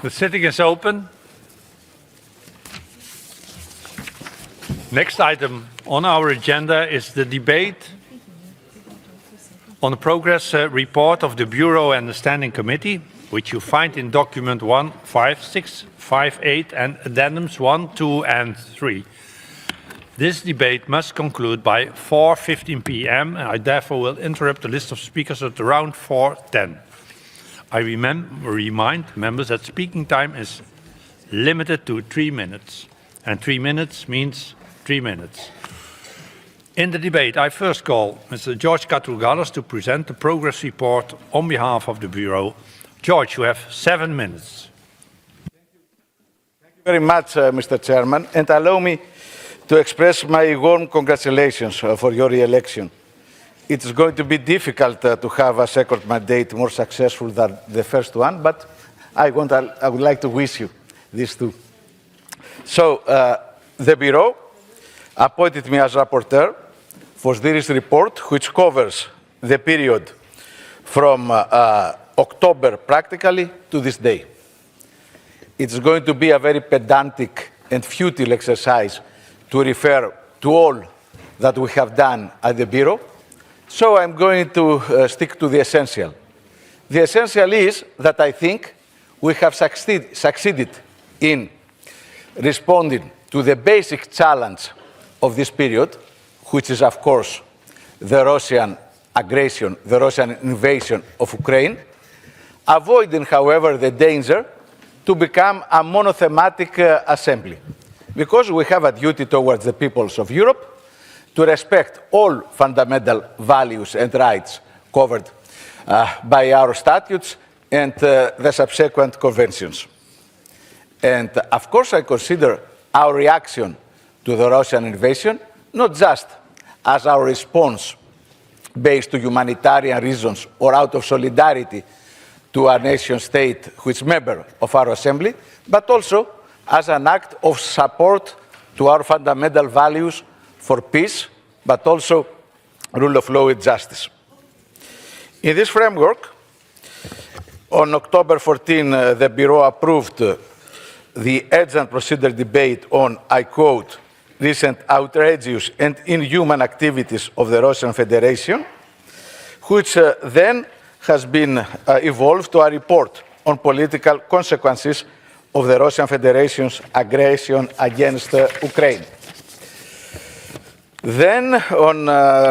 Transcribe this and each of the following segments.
The sitting is open. Next item on our agenda is the debate on the progress report of the Bureau and the Standing Committee, which you find in document 15658 and addendums 1, 2 and 3. This debate must conclude by 4:15 p.m. and I therefore will interrupt the list of speakers at around 4:10. I remind members that speaking time is limited to 3 minutes, and 3 minutes means 3 minutes. In the debate, I first call Mr. George Katrougalis to present the progress report on behalf of the Bureau. George, you have 7 minutes. Thank you very much, Mr. Chairman, and allow me to express my warm congratulations for your re-election. It is going to be difficult to have a second mandate more successful than the first one, but I would like to wish you this too. So, the Bureau appointed me as rapporteur for this report, which covers the period from October practically to this day. It's going to be a very pedantic and futile exercise to refer to all that we have done at the Bureau. So I'm going to stick to the essential. The essential is that I think we have succeeded in responding to the basic challenge of this period, which is, of course, the Russian aggression, the Russian invasion of Ukraine, avoiding, however, the danger to become a monothematic assembly. Because we have a duty towards the peoples of Europe to respect all fundamental values and rights covered by our statutes and the subsequent conventions. And of course, I consider our reaction to the Russian invasion not just as our response based on humanitarian reasons or out of solidarity to a nation state which is member of our assembly, but also as an act of support to our fundamental values for peace, but also rule of law and justice. In this framework, on October 14, the Bureau approved the urgent procedure debate on, I quote, recent outrageous and inhuman activities of the Russian Federation, which then has been evolved to a report on political consequences of the Russian Federation's aggression against Ukraine. Then, on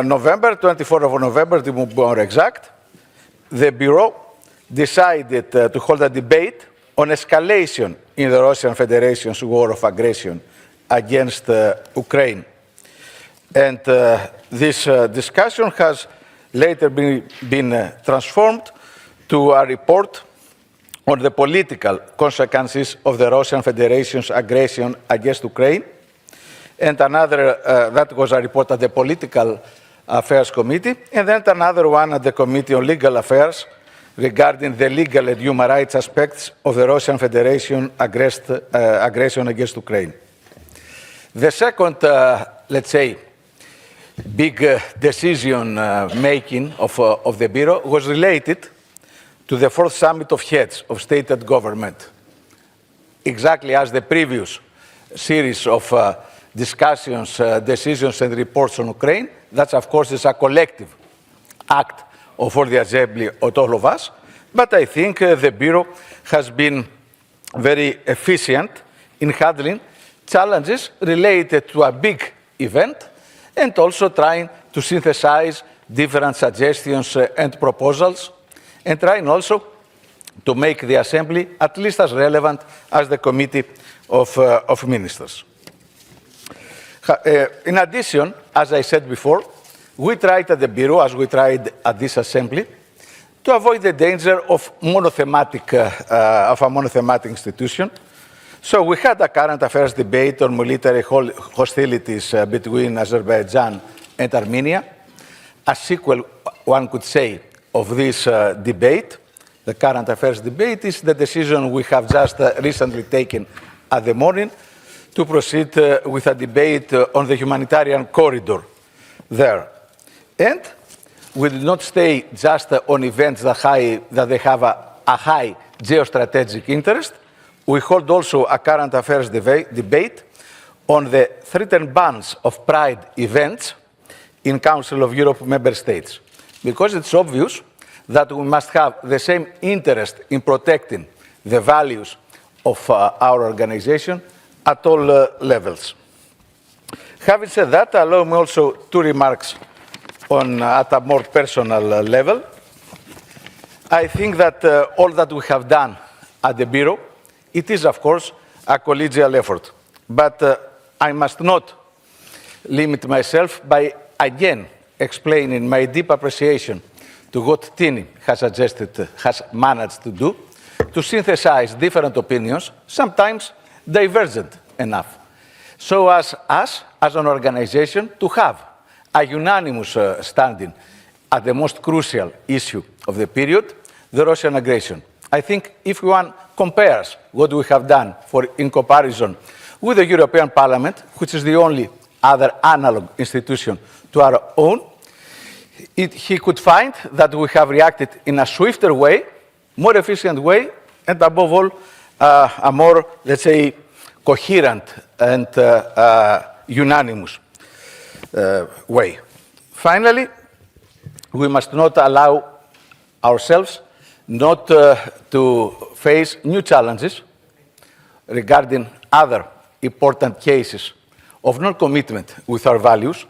November, 24th of November, to be more exact, the Bureau decided to hold a debate on escalation in the Russian Federation's war of aggression against Ukraine. And this discussion has later been transformed to a report on the political consequences of the Russian Federation's aggression against Ukraine, and another, that was a report at the Political Affairs Committee, and then another one at the Committee on Legal Affairs regarding the legal and human rights aspects of the Russian Federation aggression against Ukraine. The second, let's say, big decision making of the Bureau was related to the fourth summit of heads of state and government. Exactly as the previous series of discussions, decisions and reports on Ukraine, that of course is a collective act of all the assembly, of all of us, but I think the Bureau has been very efficient in handling challenges related to a big event and also trying to synthesize different suggestions and proposals and trying also to make the Assembly at least as relevant as the Committee of Ministers. In addition, as I said before, we tried at the Bureau, as we tried at this Assembly, to avoid the danger of a monothematic institution. So we had a current affairs debate on military hostilities between Azerbaijan and Armenia. A sequel, one could say, of this debate, the current affairs debate, is the decision we have just recently taken at the morning to proceed with a debate on the humanitarian corridor there. And we do not stay just on events that they have a high geostrategic interest. We hold also a current affairs debate on the threatened bans of pride events in Council of Europe member states, because it's obvious that we must have the same interest in protecting the values of our organization at all levels. Having said that, allow me also two remarks at a more personal level. I think that all that we have done at the Bureau, it is, of course, a collegial effort. But I must not limit myself by, again, explaining my deep appreciation to what Tini has managed to do, to synthesize different opinions, sometimes divergent enough, so as us, as an organization, to have a unanimous standing at the most crucial issue of the period, the Russian aggression. I think if one compares what we have done in comparison with the European Parliament, which is the only other analog institution to our own, he could find that we have reacted in a swifter way, more efficient way, and above all, a more, let's say, coherent and unanimous way. Finally, we must not allow ourselves not to face new challenges regarding other important cases of non-commitment with our values.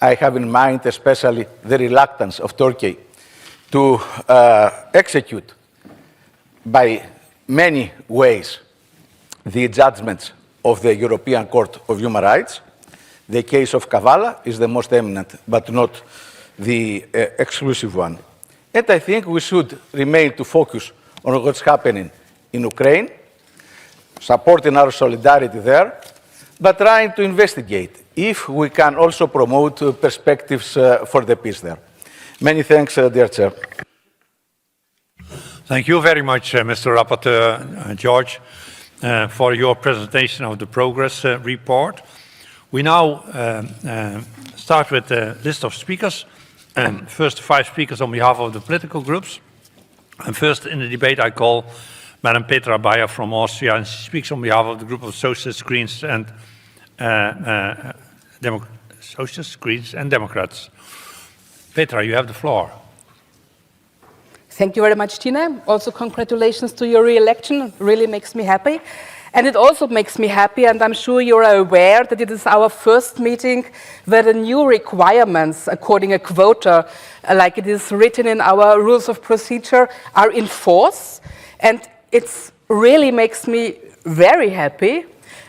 I have in mind especially the reluctance of Turkey to execute by many ways the judgments of the European Court of Human Rights. The case of Kavala is the most eminent, but not the exclusive one. And I think we should remain to focus on what's happening in Ukraine, supporting our solidarity there, but trying to investigate if we can also promote perspectives for the peace there. Many thanks, dear Chair. Thank you very much, Mr. Rapporteur George, for your presentation of the progress report. We now start with the list of speakers. First, 5 speakers on behalf of the political groups. And first in the debate, I call Madam Petra Bayer from Austria, and she speaks on behalf of the group of Socialists, Greens, and Democrats. Petra, you have the floor. Thank you very much, Tina. Also, congratulations to your re-election. It really makes me happy. And it also makes me happy, and I'm sure you're aware that it is our first meeting where the new requirements, according a quota, like it is written in our rules of procedure, are in force. And it really makes me very happy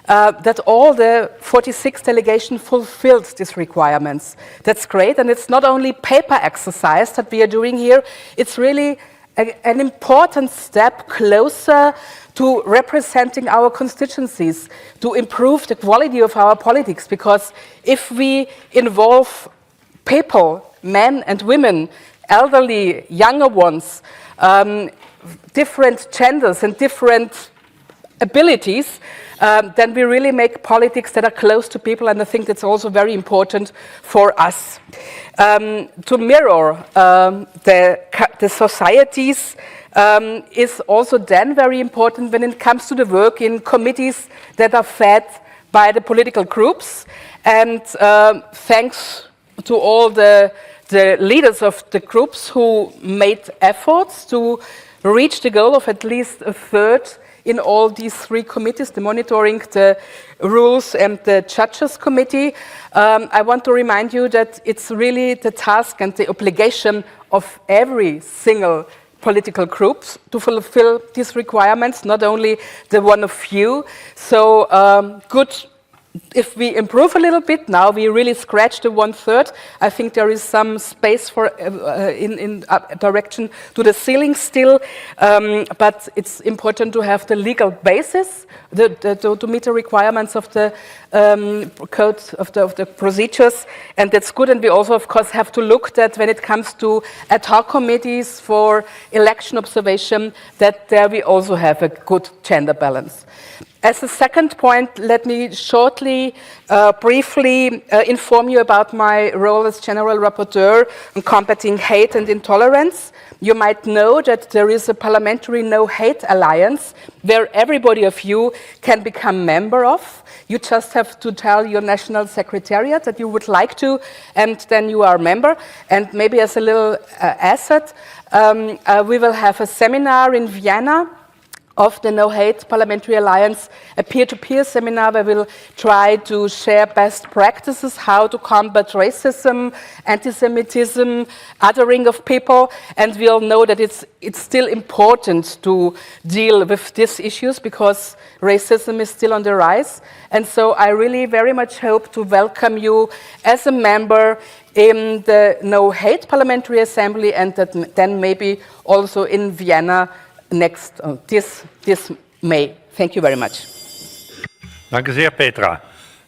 that all the 46 delegations fulfilled these requirements. That's great, and it's not only paper exercise that we are doing here, it's really an important step closer to representing our constituencies, to improve the quality of our politics, because if we involve people, men and women, elderly, younger ones, different genders and different abilities, then we really make politics that are close to people, and I think that's also very important for us. To mirror the societies is also then very important when it comes to the work in committees that are fed by the political groups. And thanks to all the leaders of the groups who made efforts to reach the goal of at least a third in all these 3 committees, the monitoring, the rules, and the judges committee. I want to remind you that it's really the task and the obligation of every single political group to fulfill these requirements, not only the one of you. So good. If we improve a little bit now, we really scratch the 1/3. I think there is some space for in direction to the ceiling still, but it's important to have the legal basis to meet the requirements of the code of the procedures, and that's good. And we also, of course, have to look that when it comes to ad hoc committees for election observation, that there we also have a good gender balance. As a second point, let me shortly, briefly inform you about my role as General Rapporteur on combating hate and intolerance. You might know that there is a parliamentary no-hate alliance where everybody of you can become member of. You just have to tell your national secretariat that you would like to, and then you are a member. And maybe as a little asset, we will have a seminar in Vienna of the No Hate Parliamentary Alliance, a peer-to-peer seminar where we'll try to share best practices, how to combat racism, anti-Semitism, othering of people, and we all know that it's still important to deal with these issues because racism is still on the rise. And so I really very much hope to welcome you as a member in the No Hate Parliamentary Assembly and that then maybe also in Vienna next this May. Thank you very much. Dank u zeer, Petra.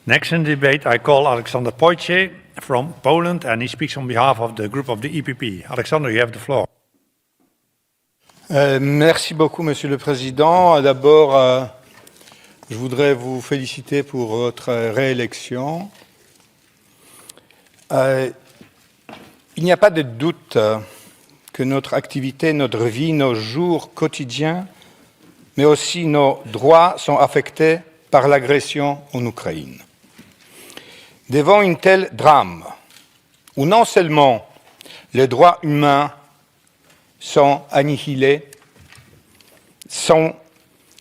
Next in the debate, I call Alexander Pojce from Poland, and he speaks on behalf of the group of the EPP. Alexander, you have the floor. Merci beaucoup, Monsieur le Président. D'abord, je voudrais vous féliciter pour votre réélection. Il n'y a pas de doute que notre activité, notre vie, nos jours quotidiens, mais aussi nos droits sont affectés par l'agression en Ukraine. Devant une telle drame, où non seulement les droits humains sont annihilés, sans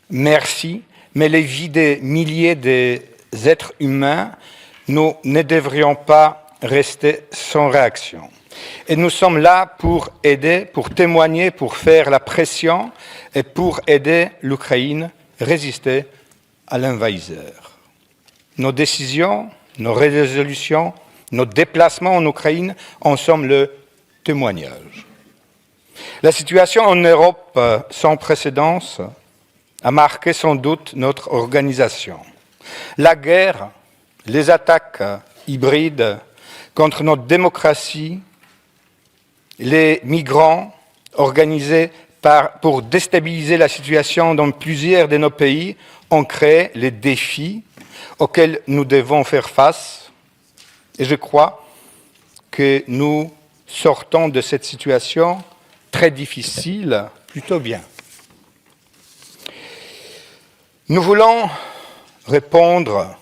merci, mais les vies des milliers d'êtres humains, nous ne devrions pas rester sans réaction. Et nous sommes là pour aider, pour témoigner, pour faire la pression et pour aider l'Ukraine à résister à l'envahisseur. Nos décisions, nos résolutions, nos déplacements en Ukraine en sont le témoignage. La situation en Europe sans précédent a marqué sans doute notre organisation. La guerre, les attaques hybrides contre notre démocratie, les migrants organisés pour déstabiliser la situation dans plusieurs de nos pays ont créé les défis auxquels nous devons faire face. Et je crois que nous sortons de cette situation très difficile plutôt bien. Nous voulons répondre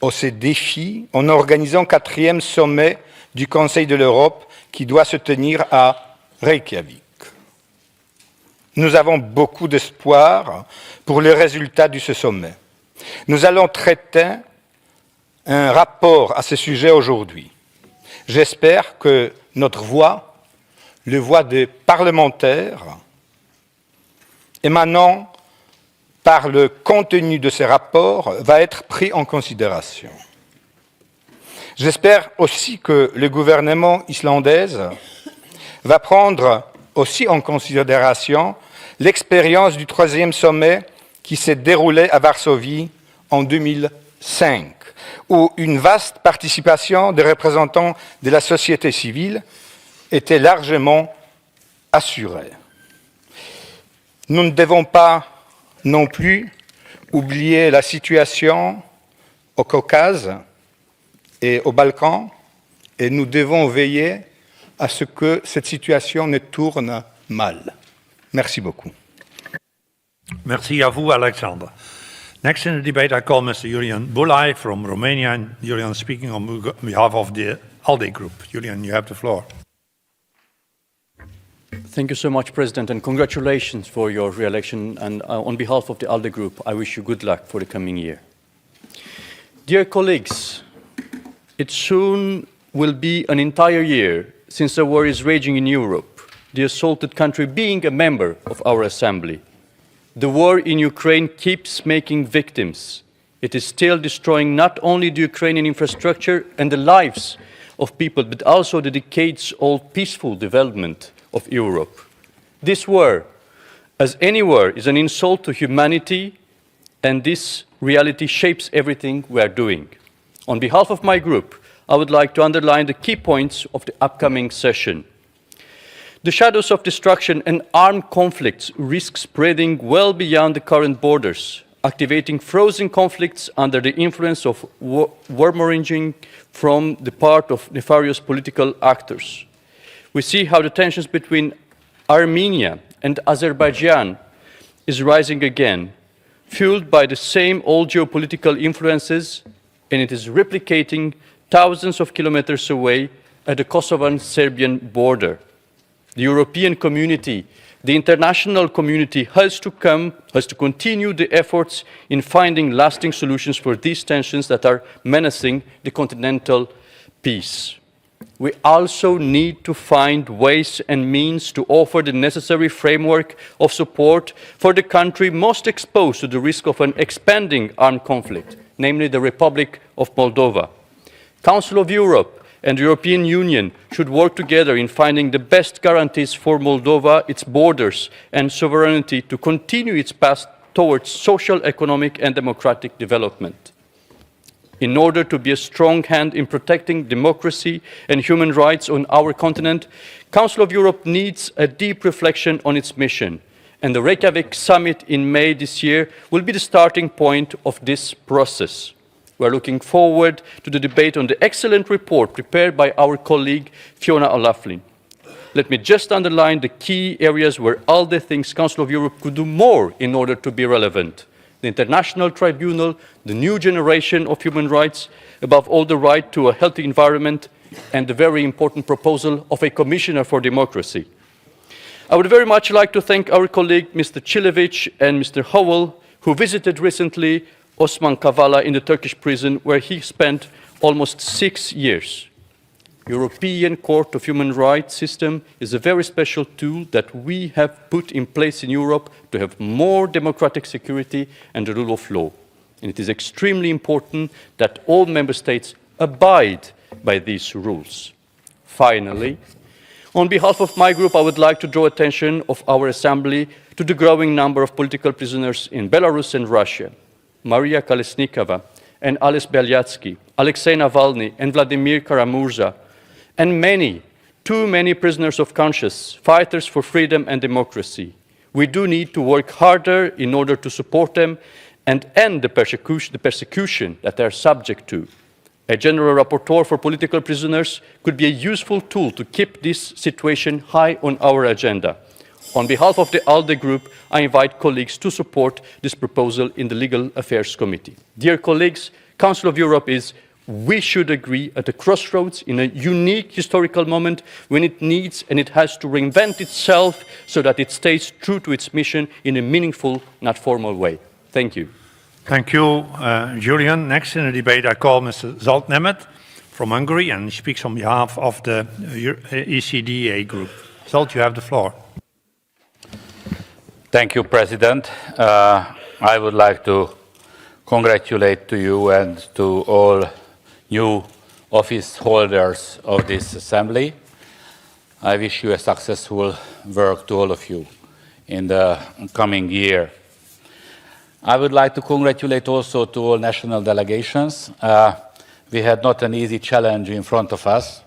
à ces défis en organisant le 4e sommet du Conseil de l'Europe qui doit se tenir à Reykjavik. Nous avons beaucoup d'espoir pour les résultats de ce sommet. Nous allons traiter un rapport à ce sujet aujourd'hui. J'espère que notre voix, la voix des parlementaires, émanant par le contenu de ces rapports, va être pris en considération. J'espère aussi que le gouvernement islandais va prendre aussi en considération l'expérience du 3e sommet qui s'est déroulé à Varsovie en 2005, où une vaste participation des représentants de la société civile était largement assurée. Nous ne devons pas non plus oublier la situation au Caucase et aux Balkans, et nous devons veiller à ce que cette situation ne tourne mal. Merci beaucoup. Merci à vous, Alexander. Next in the debate, I call Mr. Julian Bulai from Romania, and Julian speaking on behalf of the ALDE group. Julian, you have the floor. Thank you so much, President, and congratulations for your re-election. And on behalf of the ALDE group, I wish you good luck for the coming year. Dear colleagues, it soon will be an entire year since the war is raging in Europe, the assaulted country being a member of our Assembly. The war in Ukraine keeps making victims. It is still destroying not only the Ukrainian infrastructure and the lives of people, but also the decades-old peaceful development of Europe. This war, as any war, is an insult to humanity, and this reality shapes everything we are doing. On behalf of my group, I would like to underline the key points of the upcoming session. The shadows of destruction and armed conflicts risk spreading well beyond the current borders. activating frozen conflicts under the influence of warmongering from the part of nefarious political actors. We see how the tensions between Armenia and Azerbaijan is rising again, fueled by the same old geopolitical influences, and it is replicating thousands of kilometers away at the Kosovan-Serbian border. The European community, the international community has to continue the efforts in finding lasting solutions for these tensions that are menacing the continental peace. We also need to find ways and means to offer the necessary framework of support for the country most exposed to the risk of an expanding armed conflict, namely the Republic of Moldova. Council of Europe and the European Union should work together in finding the best guarantees for Moldova, its borders and sovereignty to continue its path towards social, economic and democratic development. In order to be a strong hand in protecting democracy and human rights on our continent, Council of Europe needs a deep reflection on its mission, and the Reykjavik summit in May this year will be the starting point of this process. We are looking forward to the debate on the excellent report prepared by our colleague Fiona O'Loughlin. Let me just underline the key areas where ALDE thinks Council of Europe could do more in order to be relevant. The International Tribunal, the new generation of human rights, above all the right to a healthy environment, and the very important proposal of a Commissioner for Democracy. I would very much like to thank our colleague Mr. Cilevic and Mr. Howell, who visited recently Osman Kavala in the Turkish prison, where he spent almost 6 years. European Court of Human Rights system is a very special tool that we have put in place in Europe to have more democratic security and the rule of law. And it is extremely important that all member states abide by these rules. Finally, on behalf of my group, I would like to draw attention of our Assembly to the growing number of political prisoners in Belarus and Russia. Maria Kolesnikova and Ales Belyatsky, Alexei Navalny and Vladimir Kara-Murza, and many, too many prisoners of conscience, fighters for freedom and democracy. We do need to work harder in order to support them and end the persecution that they are subject to. A general rapporteur for political prisoners could be a useful tool to keep this situation high on our agenda. On behalf of the ALDE group, I invite colleagues to support this proposal in the Legal Affairs Committee. Dear colleagues, Council of Europe we should agree at a crossroads in a unique historical moment when it needs and it has to reinvent itself so that it stays true to its mission in a meaningful, not formal way. Thank you. Thank you, Julian. Next in the debate, I call Mr. Zalt Nemeth from Hungary, and he speaks on behalf of the ECDA group. Zalt, you have the floor. Thank you, President. I would like to congratulate to you and to all new office holders of this Assembly. I wish you a successful work to all of you in the coming year. I would like to congratulate also to all national delegations. We had not an easy challenge in front of us.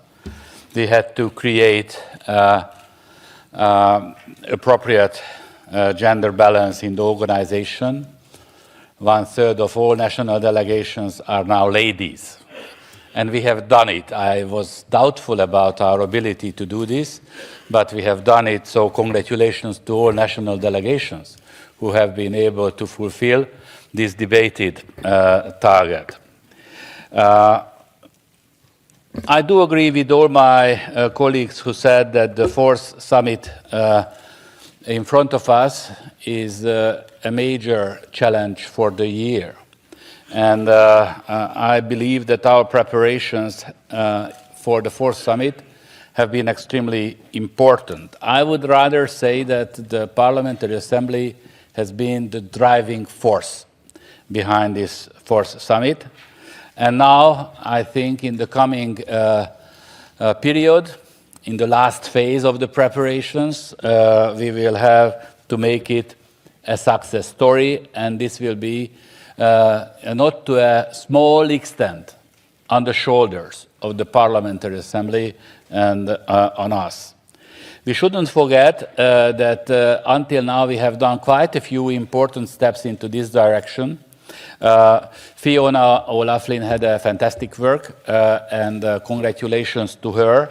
We had to create appropriate gender balance in the organization. 1/3 of all national delegations are now ladies. And we have done it. I was doubtful about our ability to do this, but we have done it, so congratulations to all national delegations who have been able to fulfill this debated target. I do agree with all my colleagues who said that the fourth summit in front of us is a major challenge for the year. And I believe that our preparations for the fourth summit have been extremely important. I would rather say that the Parliamentary Assembly has been the driving force behind this fourth summit. And now, I think in the coming period, in the last phase of the preparations, we will have to make it a success story, and this will be not to a small extent on the shoulders of the Parliamentary Assembly and on us. We shouldn't forget that until now we have done quite a few important steps into this direction. Fiona O'Loughlin had a fantastic work, and congratulations to her.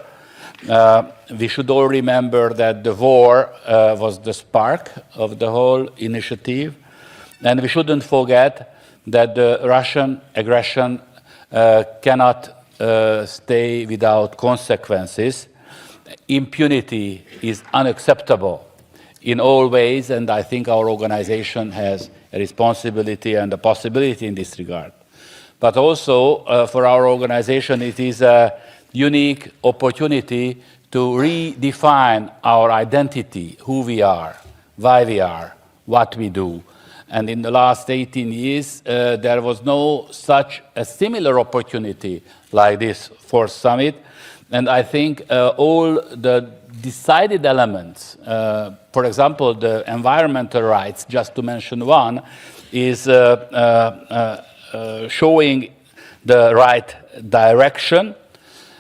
We should all remember that the war was the spark of the whole initiative, and we shouldn't forget that the Russian aggression cannot stay without consequences. Impunity is unacceptable in all ways, and I think our organization has a responsibility and a possibility in this regard. But also, for our organization, it is a unique opportunity to redefine our identity, who we are, why we are, what we do. And in the last 18 years, there was no such a similar opportunity like this fourth summit. And I think all the decided elements, for example, the environmental rights, just to mention one, is showing the right direction.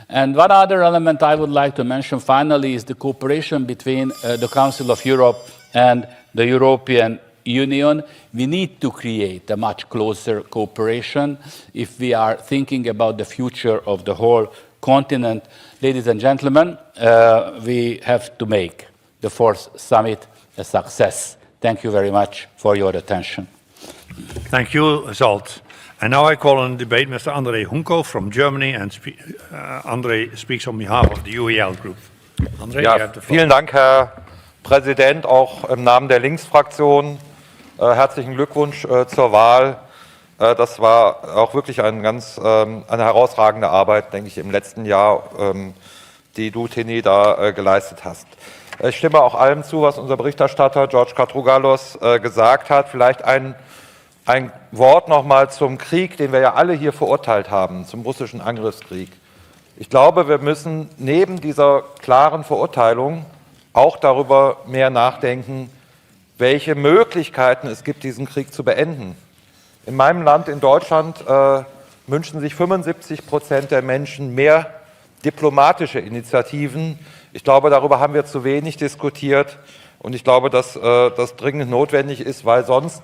And one other element I would like to mention finally is the cooperation between the Council of Europe and the European Union. We need to create a much closer cooperation if we are thinking about the future of the whole continent. Ladies and gentlemen, we have to make the fourth summit a success. Thank you very much for your attention. Thank you, Zalt. And now I call on debate Mr. André Hunko from Germany, and André speaks on behalf of the UEL group. André, you have the floor. Vielen Dank, Herr Präsident, auch im Namen der Linksfraktion. Herzlichen Glückwunsch zur Wahl. Das war auch wirklich eine herausragende Arbeit, denke ich, im letzten Jahr, die du, Tini, da geleistet hast. Ich stimme auch allem zu, was unser Berichterstatter George Katrougalos gesagt hat. Vielleicht ein Wort nochmal zum Krieg, den wir ja alle hier verurteilt haben, zum russischen Angriffskrieg. Ich glaube, wir müssen neben dieser klaren Verurteilung auch darüber mehr nachdenken, welche Möglichkeiten es gibt, diesen Krieg zu beenden. In meinem Land, in Deutschland, wünschen sich 75% der Menschen mehr diplomatische Initiativen. Ich glaube, darüber haben wir zu wenig diskutiert, und ich glaube, dass das dringend notwendig ist, weil sonst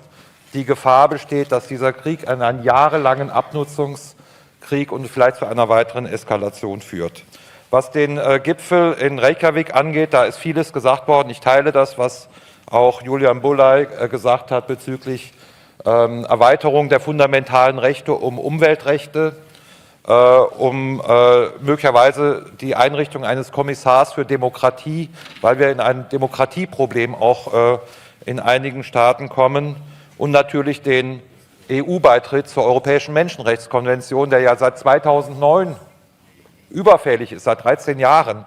die Gefahr besteht, dass dieser Krieg einen jahrelangen Abnutzungskrieg und vielleicht zu einer weiteren Eskalation führt. Was den Gipfel in Reykjavik angeht, da ist vieles gesagt worden. Ich teile das, was auch Julian Bulay gesagt hat bezüglich Erweiterung der fundamentalen Rechte um Umweltrechte, um möglicherweise die Einrichtung eines Kommissars für Demokratie, weil wir in ein Demokratieproblem auch in einigen Staaten kommen, und natürlich den EU-Beitritt zur Europäischen Menschenrechtskonvention, der ja seit 2009 überfällig ist, seit 13 Jahren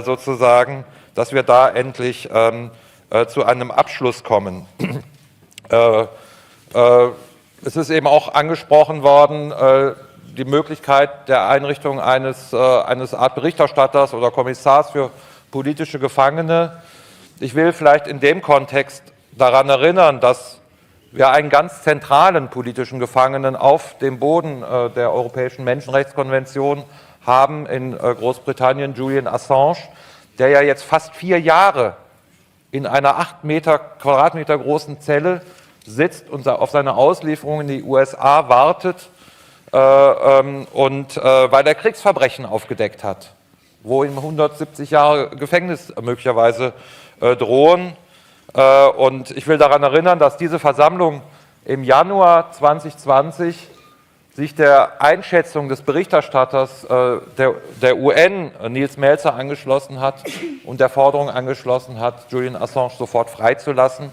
sozusagen, dass wir da endlich zu einem Abschluss kommen. Es ist eben auch angesprochen worden, die Möglichkeit der Einrichtung eines Art Berichterstatters oder Kommissars für politische Gefangene. Ich will vielleicht in dem Kontext daran erinnern, dass wir einen ganz zentralen politischen Gefangenen auf dem Boden der Europäischen Menschenrechtskonvention haben in Großbritannien, Julian Assange, der ja jetzt fast 4 Jahre in einer 8 Quadratmeter großen Zelle sitzt und auf seine Auslieferung in die USA wartet, weil er Kriegsverbrechen aufgedeckt hat, wo ihm 170 Jahre Gefängnis möglicherweise drohen. Und ich will daran erinnern, dass diese Versammlung im Januar 2020 sich der Einschätzung des Berichterstatters der UN, Nils Melzer, angeschlossen hat und der Forderung angeschlossen hat, Julian Assange sofort freizulassen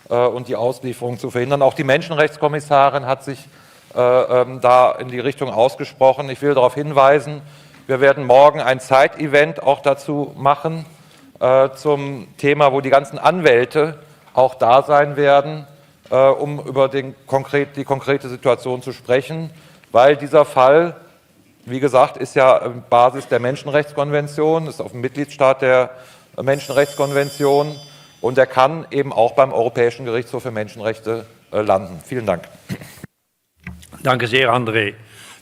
und die Auslieferung zu verhindern. Auch die Menschenrechtskommissarin hat sich da in die Richtung ausgesprochen. Ich will darauf hinweisen, wir werden morgen ein Side-Event auch dazu machen, zum Thema, wo die ganzen Anwälte auch da sein werden, um über die konkrete Situation zu sprechen, weil dieser Fall, wie gesagt, ist ja Basis der Menschenrechtskonvention, ist auf dem Mitgliedstaat der Menschenrechtskonvention, und er kann eben auch beim Europäischen Gerichtshof für Menschenrechte landen. Vielen Dank. Danke sehr, André.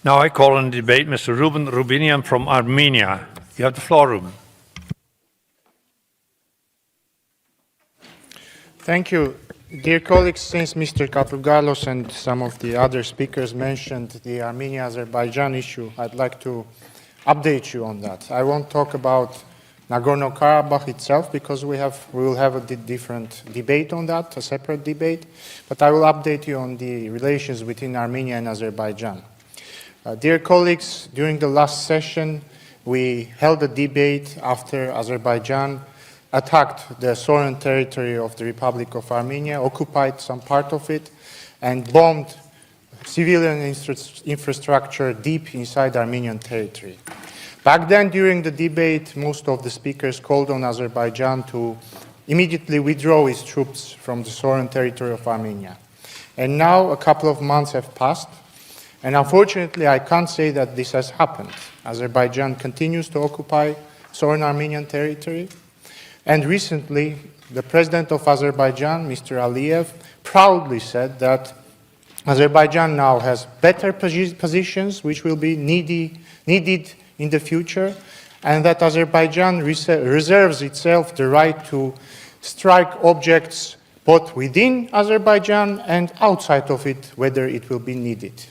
Now I call on the debate Mr. Ruben Rubinian from Armenia. You have the floor, Ruben. Thank you. Dear colleagues, since Mr. Katougalos and some of the other speakers mentioned the Armenia-Azerbaijan issue, I'd like to update you on that. I won't talk about Nagorno-Karabakh itself because we will have a different debate on that, a separate debate, but I will update you on the relations between Armenia and Azerbaijan. Dear colleagues, during the last session, we held a debate after Azerbaijan attacked the sovereign territory of the Republic of Armenia, occupied some part of it, and bombed civilian infrastructure deep inside Armenian territory. Back then, during the debate, most of the speakers called on Azerbaijan to immediately withdraw its troops from the sovereign territory of Armenia. And now a couple of months have passed, and unfortunately I can't say that this has happened. Azerbaijan continues to occupy sovereign Armenian territory, and recently the president of Azerbaijan, Mr. Aliyev, proudly said that Azerbaijan now has better positions which will be needed in the future, and that Azerbaijan reserves itself the right to strike objects both within Azerbaijan and outside of it, whether it will be needed.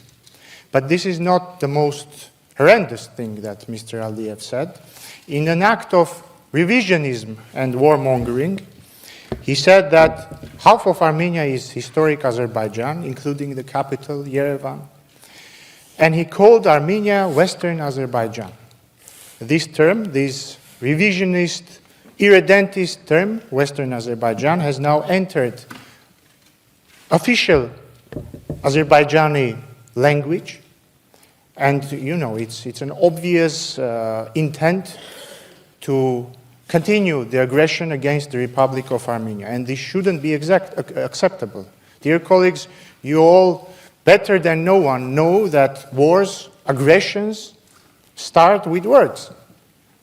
But this is not the most horrendous thing that Mr. Aliyev said. In an act of revisionism and warmongering, he said that half of Armenia is historic Azerbaijan, including the capital, Yerevan, and he called Armenia Western Azerbaijan. This term, this revisionist, irredentist term, Western Azerbaijan, has now entered official Azerbaijani language, and you know, it's an obvious intent to continue the aggression against the Republic of Armenia, and this shouldn't be acceptable. Dear colleagues, you all, better than no one, know that wars, aggressions, start with words.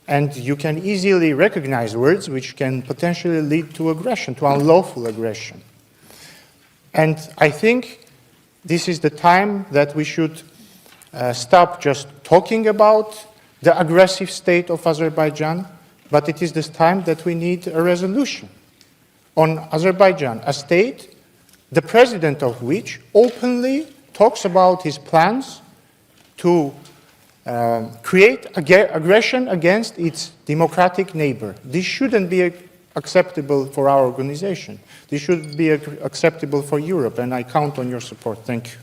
And you can easily recognize words which can potentially lead to aggression, to unlawful aggression. And I think this is the time that we should stop just talking about the aggressive state of Azerbaijan, but it is this time that we need a resolution on Azerbaijan, a state the president of which openly talks about his plans to create aggression against its democratic neighbor. This shouldn't be acceptable for our organization. This should be acceptable for Europe, and I count on your support. Thank you.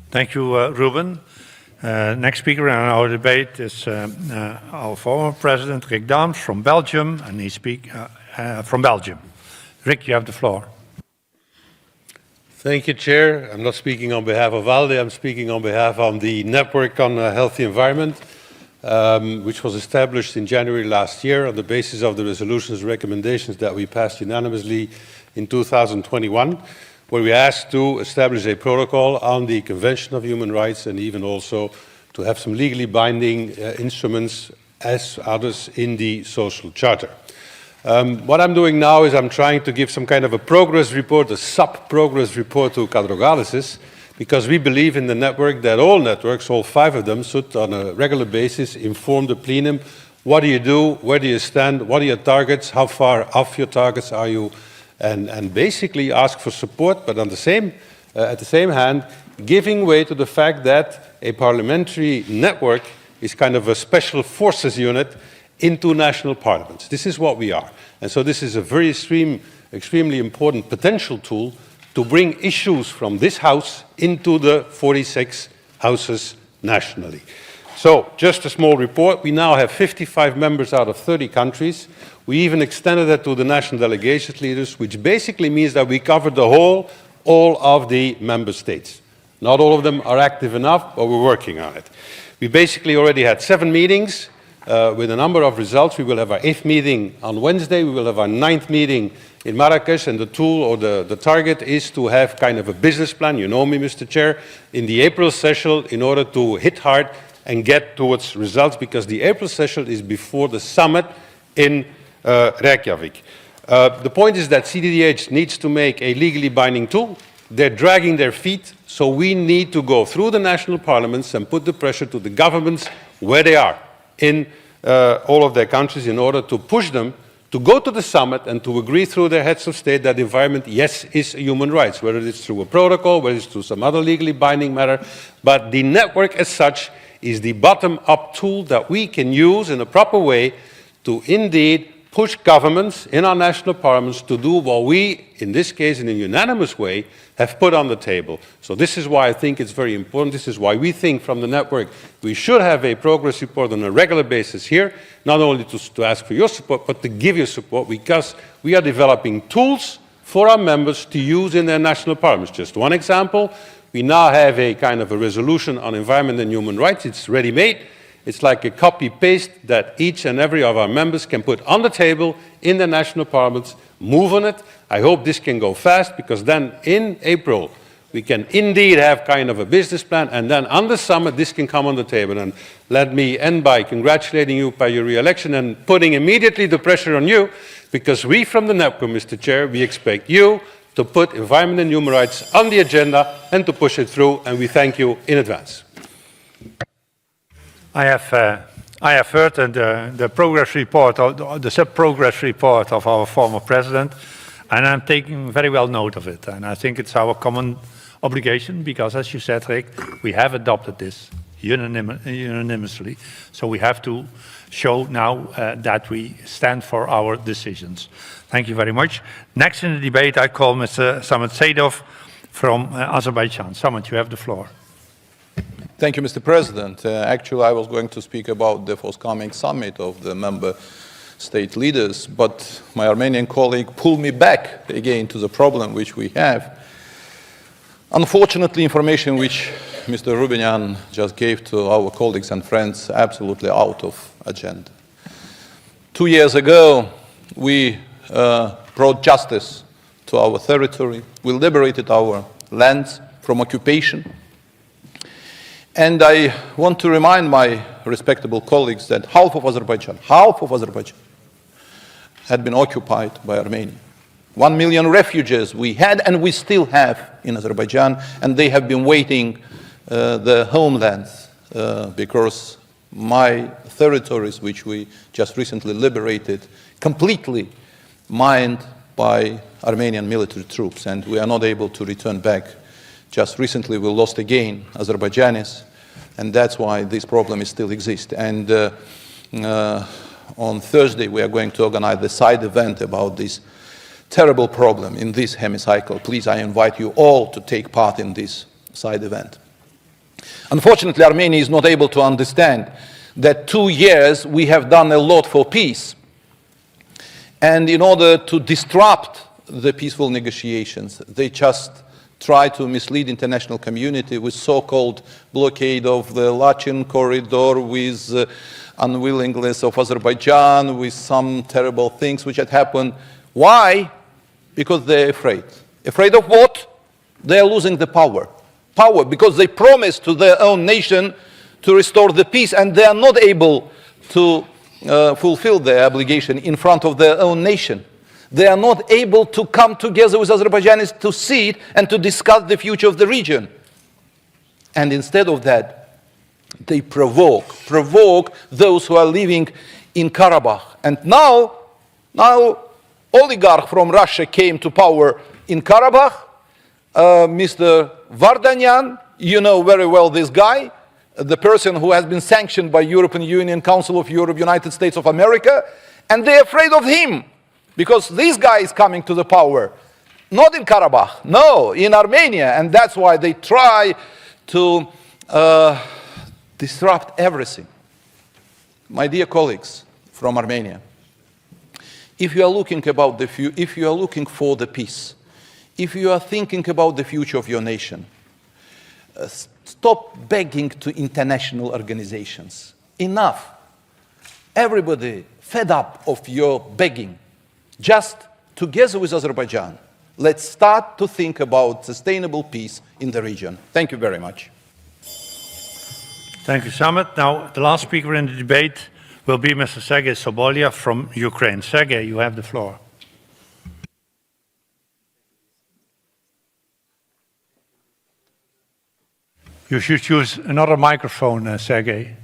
Thank you, Ruben. Next speaker in our debate is our former president, Rick Daams from Belgium, and he speaks from Belgium. Rick, you have the floor. Thank you, Chair. I'm not speaking on behalf of ALDE, I'm speaking on behalf of the Network on a Healthy Environment, which was established in January last year on the basis of the resolutions and recommendations that we passed unanimously in 2021, where we asked to establish a protocol on the Convention of Human Rights and even also to have some legally binding instruments as others in the Social Charter. What I'm doing now is I'm trying to give some kind of a progress report, a sub-progress report to Katougalos, because we believe in the network that all networks, all 5 of them, should on a regular basis inform the plenum. What do you do? Where do you stand? What are your targets? How far off your targets are you? And basically ask for support, but at the same hand, giving way to the fact that a parliamentary network is kind of a special forces unit into national parliaments. This is what we are. And so this is a very extremely important potential tool to bring issues from this House into the 46 houses nationally. So, just a small report. We now have 55 members out of 30 countries. We even extended that to the national delegations leaders, which basically means that we cover all of the member states. Not all of them are active enough, but we're working on it. We basically already had 7 meetings with a number of results. We will have our 8th meeting on Wednesday. We will have our 9th meeting in Marrakesh, and the tool or the target is to have kind of a business plan, you know me, Mr. Chair, in the April session in order to hit hard and get towards results, because the April session is before the summit in Reykjavik. The point is that CDDH needs to make a legally binding tool. They're dragging their feet, so we need to go through the national parliaments and put the pressure to the governments where they are in all of their countries in order to push them to go to the summit and to agree through their heads of state that environment, yes, is a human right, whether it's through a protocol, whether it's through some other legally binding matter. But the network as such is the bottom-up tool that we can use in a proper way to indeed push governments in our national parliaments to do what we, in this case, in a unanimous way, have put on the table. So this is why I think it's very important. This is why we think from the network we should have a progress report on a regular basis here, not only to ask for your support, but to give you support, because we are developing tools for our members to use in their national parliaments. Just one example, we now have a kind of a resolution on environment and human rights. It's ready-made. It's like a copy-paste that each and every of our members can put on the table in the national parliaments, move on it. I hope this can go fast, because then in April we can indeed have kind of a business plan, and then on the summit this can come on the table. And let me end by congratulating you by your re-election and putting immediately the pressure on you, because we from the NEPCO, Mr. Chair, we expect you to put environment and human rights on the agenda and to push it through, and we thank you in advance. I have heard the progress report, or the sub-progress report of our former president, and I'm taking very well note of it. And I think it's our common obligation, because as you said, Rick, we have adopted this unanimously. So we have to show now that we stand for our decisions. Thank you very much. Next in the debate, I call Mr. Samet Seydov from Azerbaijan. Samet, you have the floor. Thank you, Mr. President. Actually, I was going to speak about the forthcoming summit of the member state leaders, but my Armenian colleague pulled me back again to the problem which we have. Unfortunately, information which Mr. Rubinyan just gave to our colleagues and friends absolutely out of agenda. 2 years ago, we brought justice to our territory. We liberated our lands from occupation. And I want to remind my respectable colleagues that half of Azerbaijan had been occupied by Armenia. 1 million refugees we had and we still have in Azerbaijan, and they have been waiting their homelands because my territories, which we just recently liberated, completely mined by Armenian military troops, and we are not able to return back. Just recently we lost again Azerbaijanis, and that's why this problem still exists. And on Thursday we are going to organize the side event about this terrible problem in this hemicycle. Please, I invite you all to take part in this side event. Unfortunately, Armenia is not able to understand that 2 years we have done a lot for peace. And in order to disrupt the peaceful negotiations, they just try to mislead international community with so-called blockade of the Lachin corridor, with unwillingness of Azerbaijan, with some terrible things which had happened. Why? Because they're afraid. Afraid of what? They're losing the power. Power, because they promised to their own nation to restore the peace, and they are not able to fulfill their obligation in front of their own nation. They are not able to come together with Azerbaijanis to see it and to discuss the future of the region. And instead of that, they provoke those who are living in Karabakh. And now oligarch from Russia came to power in Karabakh, Mr. Vardanyan, you know very well this guy, the person who has been sanctioned by European Union, Council of Europe, United States of America, and they're afraid of him. Because this guy is coming to the power, not in Karabakh, no, in Armenia, and that's why they try to disrupt everything. My dear colleagues from Armenia, if you are looking for the peace, if you are thinking about the future of your nation, stop begging to international organizations. Enough. Everybody fed up of your begging. Just together with Azerbaijan, let's start to think about sustainable peace in the region. Thank you very much. Thank you, Samet. Now, the last speaker in the debate will be Mr. Sergei Sobolia from Ukraine. Sergei, you have the floor. You should use another microphone, Sergei.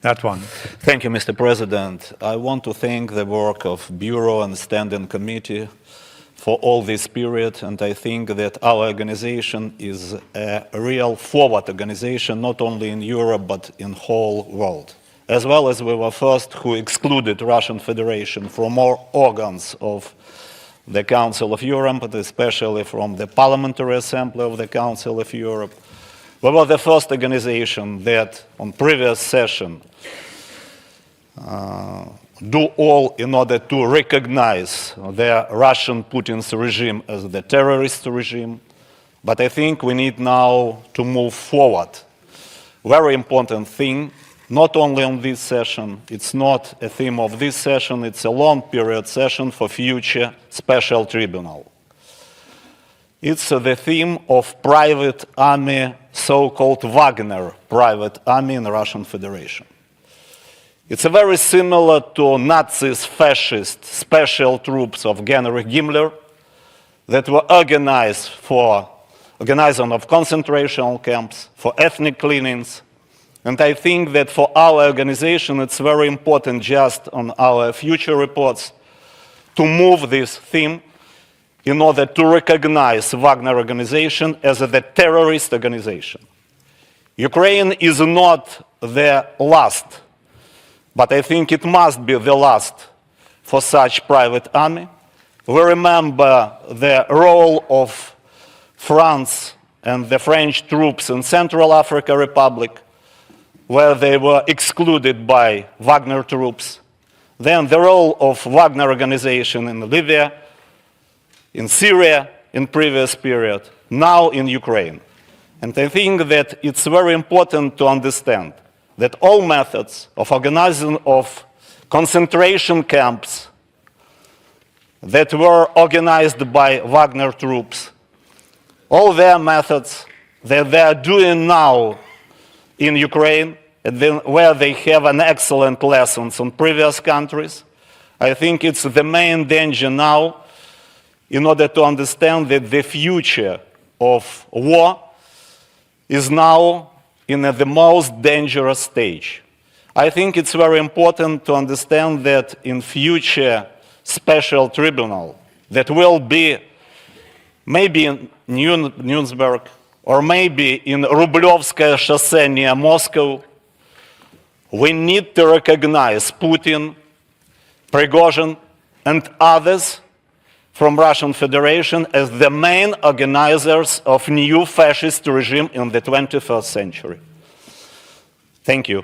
That one. Thank you, Mr. President. I want to thank the work of Bureau and Standing Committee for all this period, and I think that our organization is a real forward organization, not only in Europe, but in the whole world. As well as we were first who excluded Russian Federation from all organs of the Council of Europe, but especially from the Parliamentary Assembly of the Council of Europe. We were the first organization that, on previous session, do all in order to recognize the Russian Putin's regime as the terrorist regime. But I think we need now to move forward. Very important thing, not only on this session, it's not a theme of this session, it's a long period session for future special tribunal. It's the theme of private army, so-called Wagner private army in the Russian Federation. It's very similar to Nazis, fascist special troops of General Himmler that were organized for organizing of concentration camps, for ethnic cleanings. And I think that for our organization, it's very important just on our future reports to move this theme in order to recognize Wagner organization as the terrorist organization. Ukraine is not the last, but I think it must be the last for such private army. We remember the role of France and the French troops in Central African Republic, where they were excluded by Wagner troops. Then the role of Wagner organization in Libya, in Syria in previous period, now in Ukraine. And I think that it's very important to understand that all methods of organizing of concentration camps that were organized by Wagner troops, all their methods that they are doing now in Ukraine, and then where they have an excellent lessons on previous countries, I think it's the main danger now in order to understand that the future of war is now in the most dangerous stage. I think it's very important to understand that in future special tribunal that will be maybe in Nuremberg or maybe in Rublyovskaya Chaussee near Moscow, we need to recognize Putin, Prigozhin, and others from Russian Federation as the main organizers of new fascist regime in the 21st century. Thank you.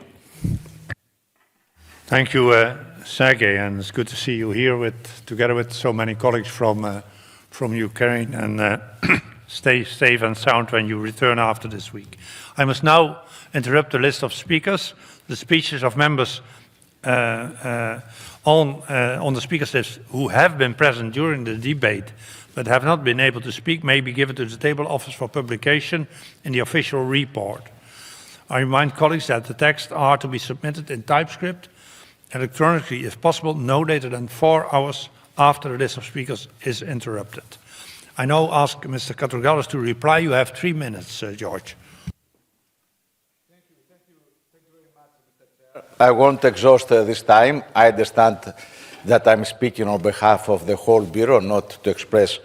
Thank you, Sergei, and it's good to see you here together with so many colleagues from Ukraine, and stay safe and sound when you return after this week. I must now interrupt the list of speakers. The speeches of members on the speakers list who have been present during the debate but have not been able to speak may be given to the table office for publication in the official report. I remind colleagues that the texts are to be submitted in TypeScript electronically, if possible, no later than 4 hours after the list of speakers is interrupted. I now ask Mr. Katrogalis to reply. You have 3 minutes, George. Thank you very much, Mr. Chair. I won't exhaust this time. I understand that I'm speaking on behalf of the whole Bureau, not to express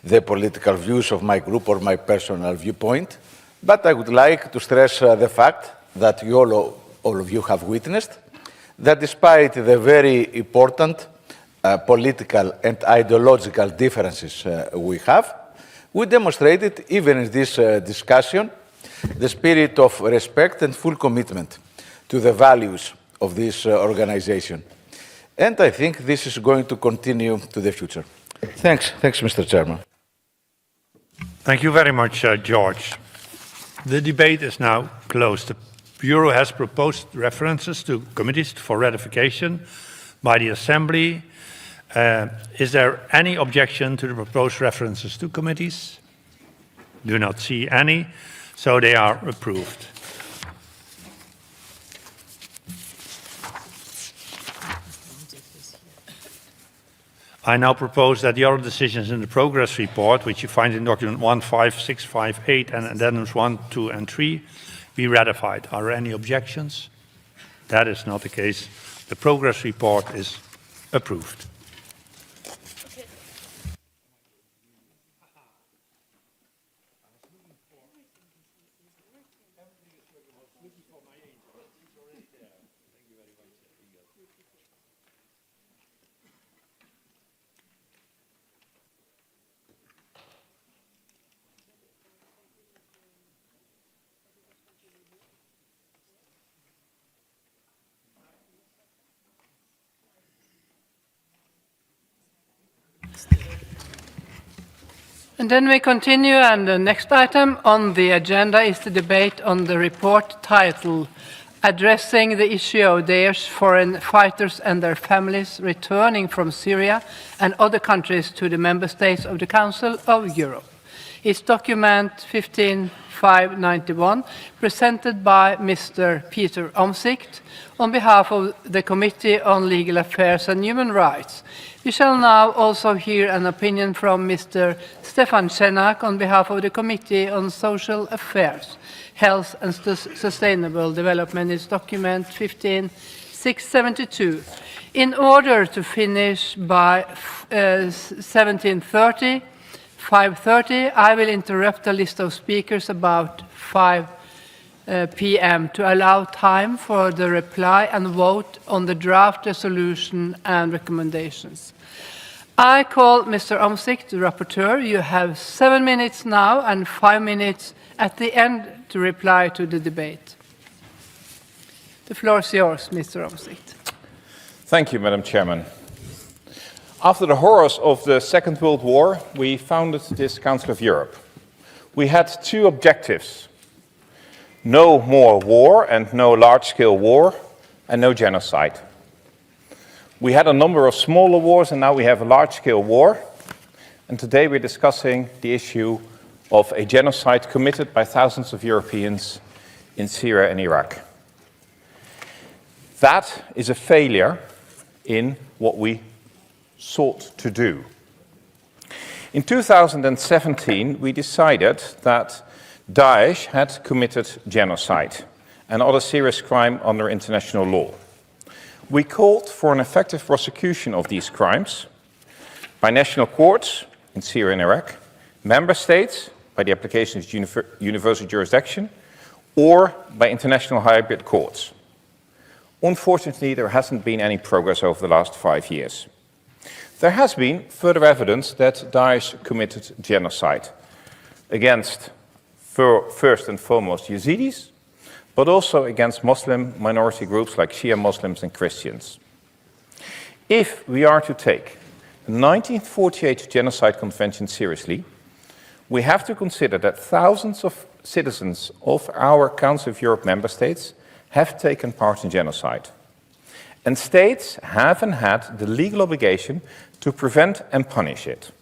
the political views of my group or my personal viewpoint. But I would like to stress the fact that all of you have witnessed that despite the very important political and ideological differences we have, we demonstrated, even in this discussion, the spirit of respect and full commitment to the values of this organization. And I think this is going to continue to the future. Thanks, Mr. Chairman. Thank you very much, George. The debate is now closed. The Bureau has proposed references to committees for ratification by the Assembly. Is there any objection to the proposed references to committees? Do not see any, so they are approved. I now propose that the other decisions in the progress report, which you find in document 15658 and addendums 1, 2, and 3, be ratified. Are there any objections? That is not the case. The progress report is approved. And then we continue, and the next item on the agenda is the debate on the report titled Addressing the Issue of Daesh Foreign Fighters and Their Families Returning from Syria and Other Countries to the Member States of the Council of Europe. It's document 15591, presented by Mr. Peter Omtzigt on behalf of the Committee on Legal Affairs and Human Rights. We shall now also hear an opinion from Mr. Stefan Schenak on behalf of the Committee on Social Affairs, Health and Sustainable Development. Is document 15672. In order to finish by 17:30, 5:30, I will interrupt the list of speakers about 5 p.m. to allow time for the reply and vote on the draft resolution and recommendations. I call Mr. Omtzigt, the rapporteur. You have 7 minutes now and 5 minutes at the end to reply to the debate. The floor is yours, Mr. Omtzigt. Thank you, Madam Chairman. After the horrors of the Second World War, we founded this Council of Europe. We had two objectives: no more war and no large-scale war, and no genocide. We had a number of smaller wars, and now we have a large-scale war. And today we're discussing the issue of a genocide committed by thousands of Europeans in Syria and Iraq. That is a failure in what we sought to do. In 2017, we decided that Daesh had committed genocide and other serious crime under international law. We called for an effective prosecution of these crimes by national courts in Syria and Iraq, member states by the application of universal jurisdiction, or by international hybrid courts. Unfortunately, there hasn't been any progress over the last 5 years. There has been further evidence that Daesh committed genocide against, first and foremost, Yazidis, but also against Muslim minority groups like Shia Muslims and Christians. If we are to take the 1948 Genocide Convention seriously, we have to consider that thousands of citizens of our Council of Europe member states have taken part in genocide. And states haven't had the legal obligation to prevent and punish it.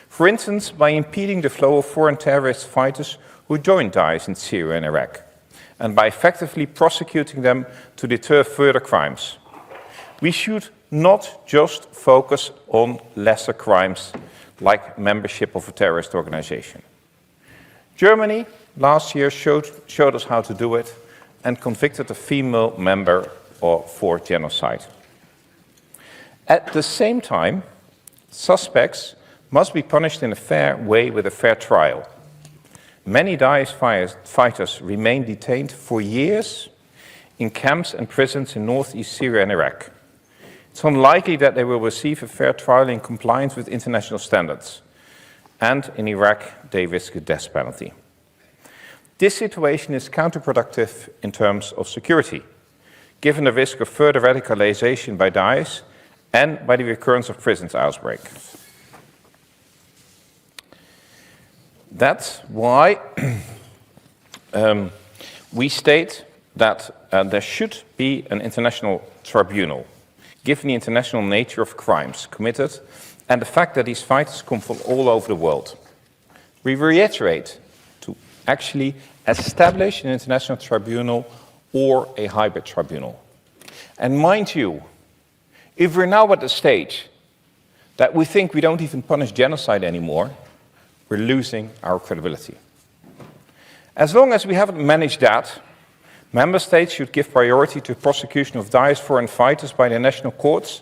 For instance, by impeding the flow of foreign terrorist fighters who joined Daesh in Syria and Iraq, and by effectively prosecuting them to deter further crimes. We should not just focus on lesser crimes like membership of a terrorist organization. Germany last year showed us how to do it and convicted a female member for genocide. At the same time, suspects must be punished in a fair way with a fair trial. Many Daesh fighters remain detained for years in camps and prisons in northeast Syria and Iraq. It's unlikely that they will receive a fair trial in compliance with international standards. And in Iraq, they risk a death penalty. This situation is counterproductive in terms of security, given the risk of further radicalization by Daesh and by the recurrence of prison outbreaks. That's why we state that there should be an international tribunal, given the international nature of crimes committed and the fact that these fighters come from all over the world. We reiterate to actually establish an international tribunal or a hybrid tribunal. And mind you, if we're now at the stage that we think we don't even punish genocide anymore, we're losing our credibility. As long as we haven't managed that, Member States should give priority to prosecution of Daesh foreign fighters by their national courts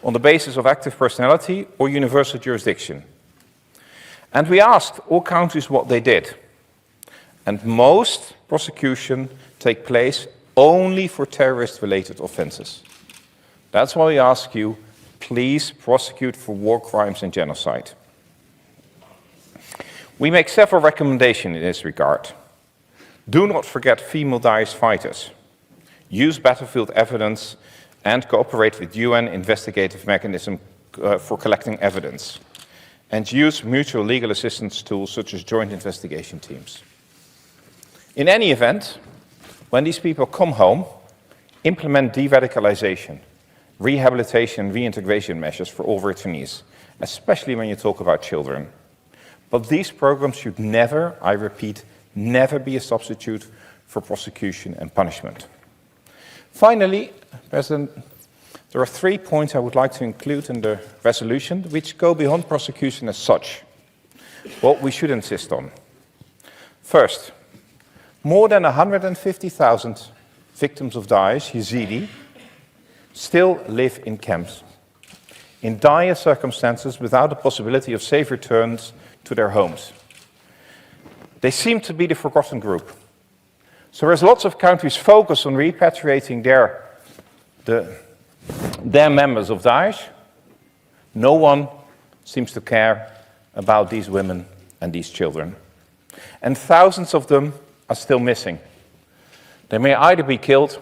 on the basis of active personality or universal jurisdiction. And we asked all countries what they did. And most prosecution take place only for terrorist-related offenses. That's why we ask you, please prosecute for war crimes and genocide. We make several recommendations in this regard. Do not forget female Daesh fighters. Use battlefield evidence and cooperate with UN investigative mechanism for collecting evidence. And use mutual legal assistance tools such as joint investigation teams. In any event, when these people come home, implement de-radicalization, rehabilitation and reintegration measures for all returnees, especially when you talk about children. But these programs should never, I repeat, never be a substitute for prosecution and punishment. Finally, President, there are 3 points I would like to include in the resolution which go beyond prosecution as such, what we should insist on. First, more than 150,000 victims of Daesh, Yazidi, still live in camps, in dire circumstances without the possibility of safe returns to their homes. They seem to be the forgotten group. So as lots of countries focus on repatriating their members of Daesh, no one seems to care about these women and these children. And thousands of them are still missing. They may either be killed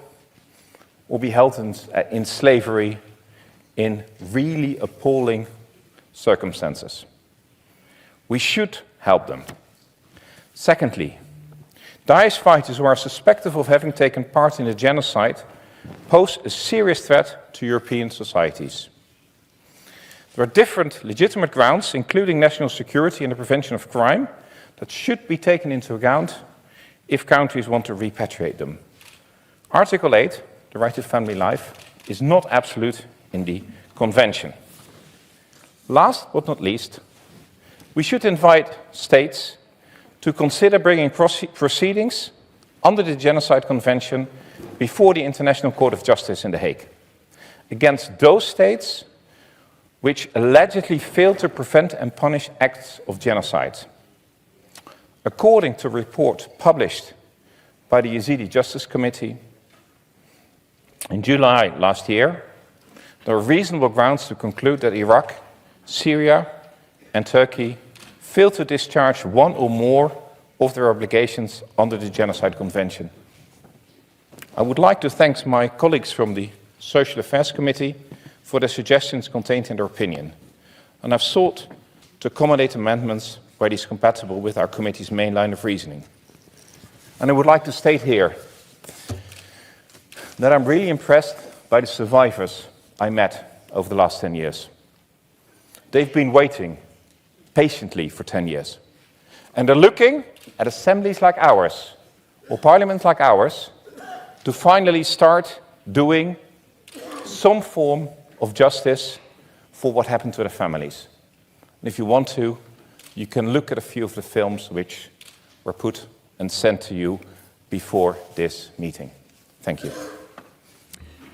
or be held in slavery in really appalling circumstances. We should help them. Secondly, Daesh fighters who are suspected of having taken part in a genocide pose a serious threat to European societies. There are different legitimate grounds, including national security and the prevention of crime, that should be taken into account if countries want to repatriate them. Article 8, the right to family life, is not absolute in the Convention. Last but not least, we should invite states to consider bringing proceedings under the Genocide Convention before the International Court of Justice in The Hague against those states which allegedly failed to prevent and punish acts of genocide. According to a report published by the Yazidi Justice Committee in July last year, there are reasonable grounds to conclude that Iraq, Syria, and Turkey failed to discharge one or more of their obligations under the Genocide Convention. I would like to thank my colleagues from the Social Affairs Committee for the suggestions contained in their opinion, and I've sought to accommodate amendments where it is compatible with our committee's main line of reasoning. And I would like to state here that I'm really impressed by the survivors I met over the last 10 years. They've been waiting patiently for 10 years. And they're looking at assemblies like ours, or parliaments like ours, to finally start doing some form of justice for what happened to their families. And if you want to, you can look at a few of the films which were put and sent to you before this meeting. Thank you.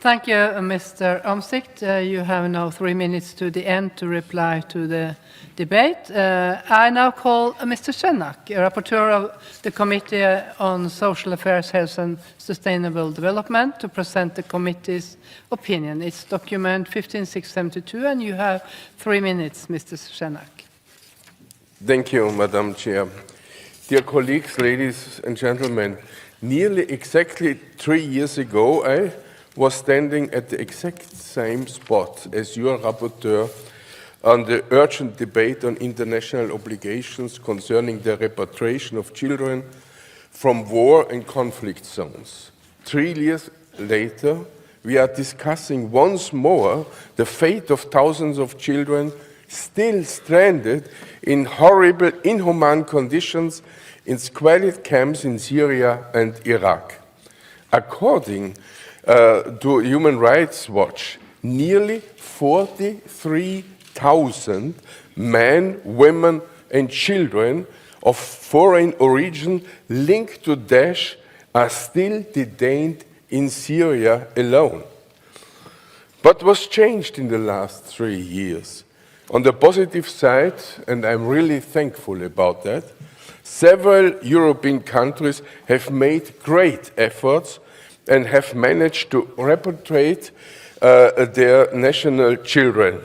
Thank you, Mr. Omsicht. You have now 3 minutes to the end to reply to the debate. I now call Mr. Schenak, rapporteur of the Committee on Social Affairs, Health and Sustainable Development, to present the committee's opinion. It's document 15672, and you have 3 minutes, Mr. Schenak. Thank you, Madam Chair. Dear colleagues, ladies and gentlemen, nearly exactly 3 years ago, I was standing at the exact same spot as your rapporteur on the urgent debate on international obligations concerning the repatriation of children from war and conflict zones. 3 years later, we are discussing once more the fate of thousands of children still stranded in horrible, inhumane conditions in squalid camps in Syria and Iraq. According to Human Rights Watch, nearly 43,000 men, women, and children of foreign origin linked to Daesh are still detained in Syria alone. What was changed in the last 3 years? On the positive side, and I'm really thankful about that, several European countries have made great efforts and have managed to repatriate their national children,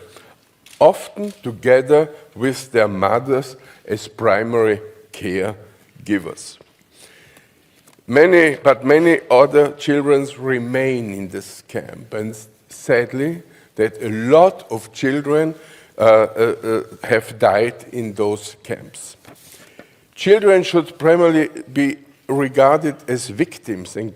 often together with their mothers as primary caregivers. Many other children remain in this camp, and sadly, that a lot of children have died in those camps. Children should primarily be regarded as victims and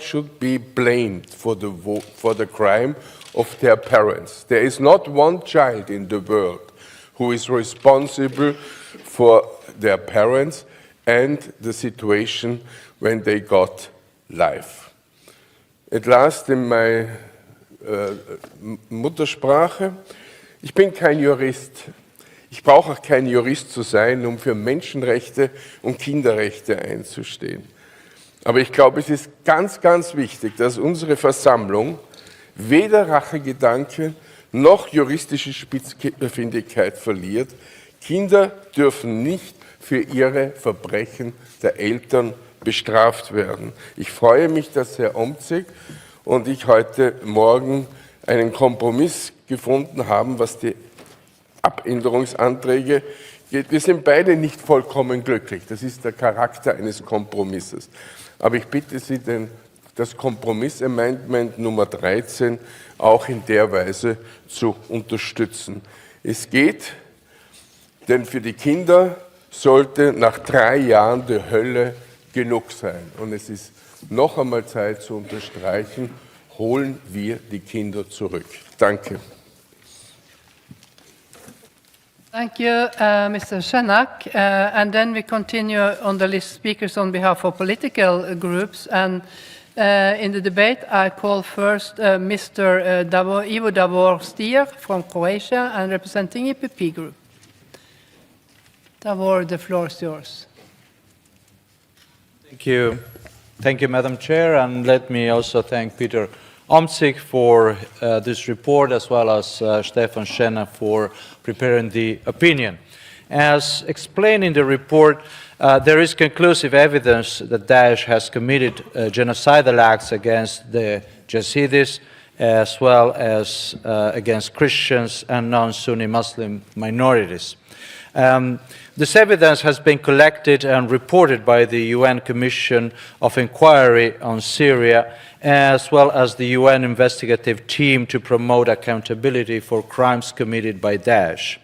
should be blamed for the crime of their parents. There is not one child in the world who is responsible for their parents and the situation when they got life. At last in my Muttersprache. Ich bin kein Jurist. Ich brauche auch kein Jurist zu sein, um für Menschenrechte und Kinderrechte einzustehen. Aber ich glaube, es ist ganz, ganz wichtig, dass unsere Versammlung weder Rachegedanken noch juristische Spitzfindigkeit verliert. Kinder dürfen nicht für ihre Verbrechen der Eltern bestraft werden. Ich freue mich, dass Herr Omtzig und ich heute Morgen einen Kompromiss gefunden haben, was die Abänderungsanträge geht. Wir sind beide nicht vollkommen glücklich. Das ist der Charakter eines Kompromisses. Aber ich bitte Sie, das Kompromissamendment Nummer 13 auch in der Weise zu unterstützen. Es geht, denn für die Kinder sollte nach 3 Jahren die Hölle genug sein. Und es ist noch einmal Zeit zu unterstreichen, holen wir die Kinder zurück. Danke. Thank you, Mr. Schenak. And then we continue on the list of speakers on behalf of political groups. And in the debate, I call first Mr. Ivo Davor Stier from Croatia and representing EPP Group. Davor, the floor is yours. Thank you. Thank you, Madam Chair, and let me also thank Peter Omtzig for this report, as well as Stefan Schenner for preparing the opinion. As explained in the report, there is conclusive evidence that Daesh has committed genocidal acts against the Yazidis, as well as against Christians and non-Sunni Muslim minorities. This evidence has been collected and reported by the UN Commission of Inquiry on Syria, as well as the UN investigative team to promote accountability for crimes committed by Daesh.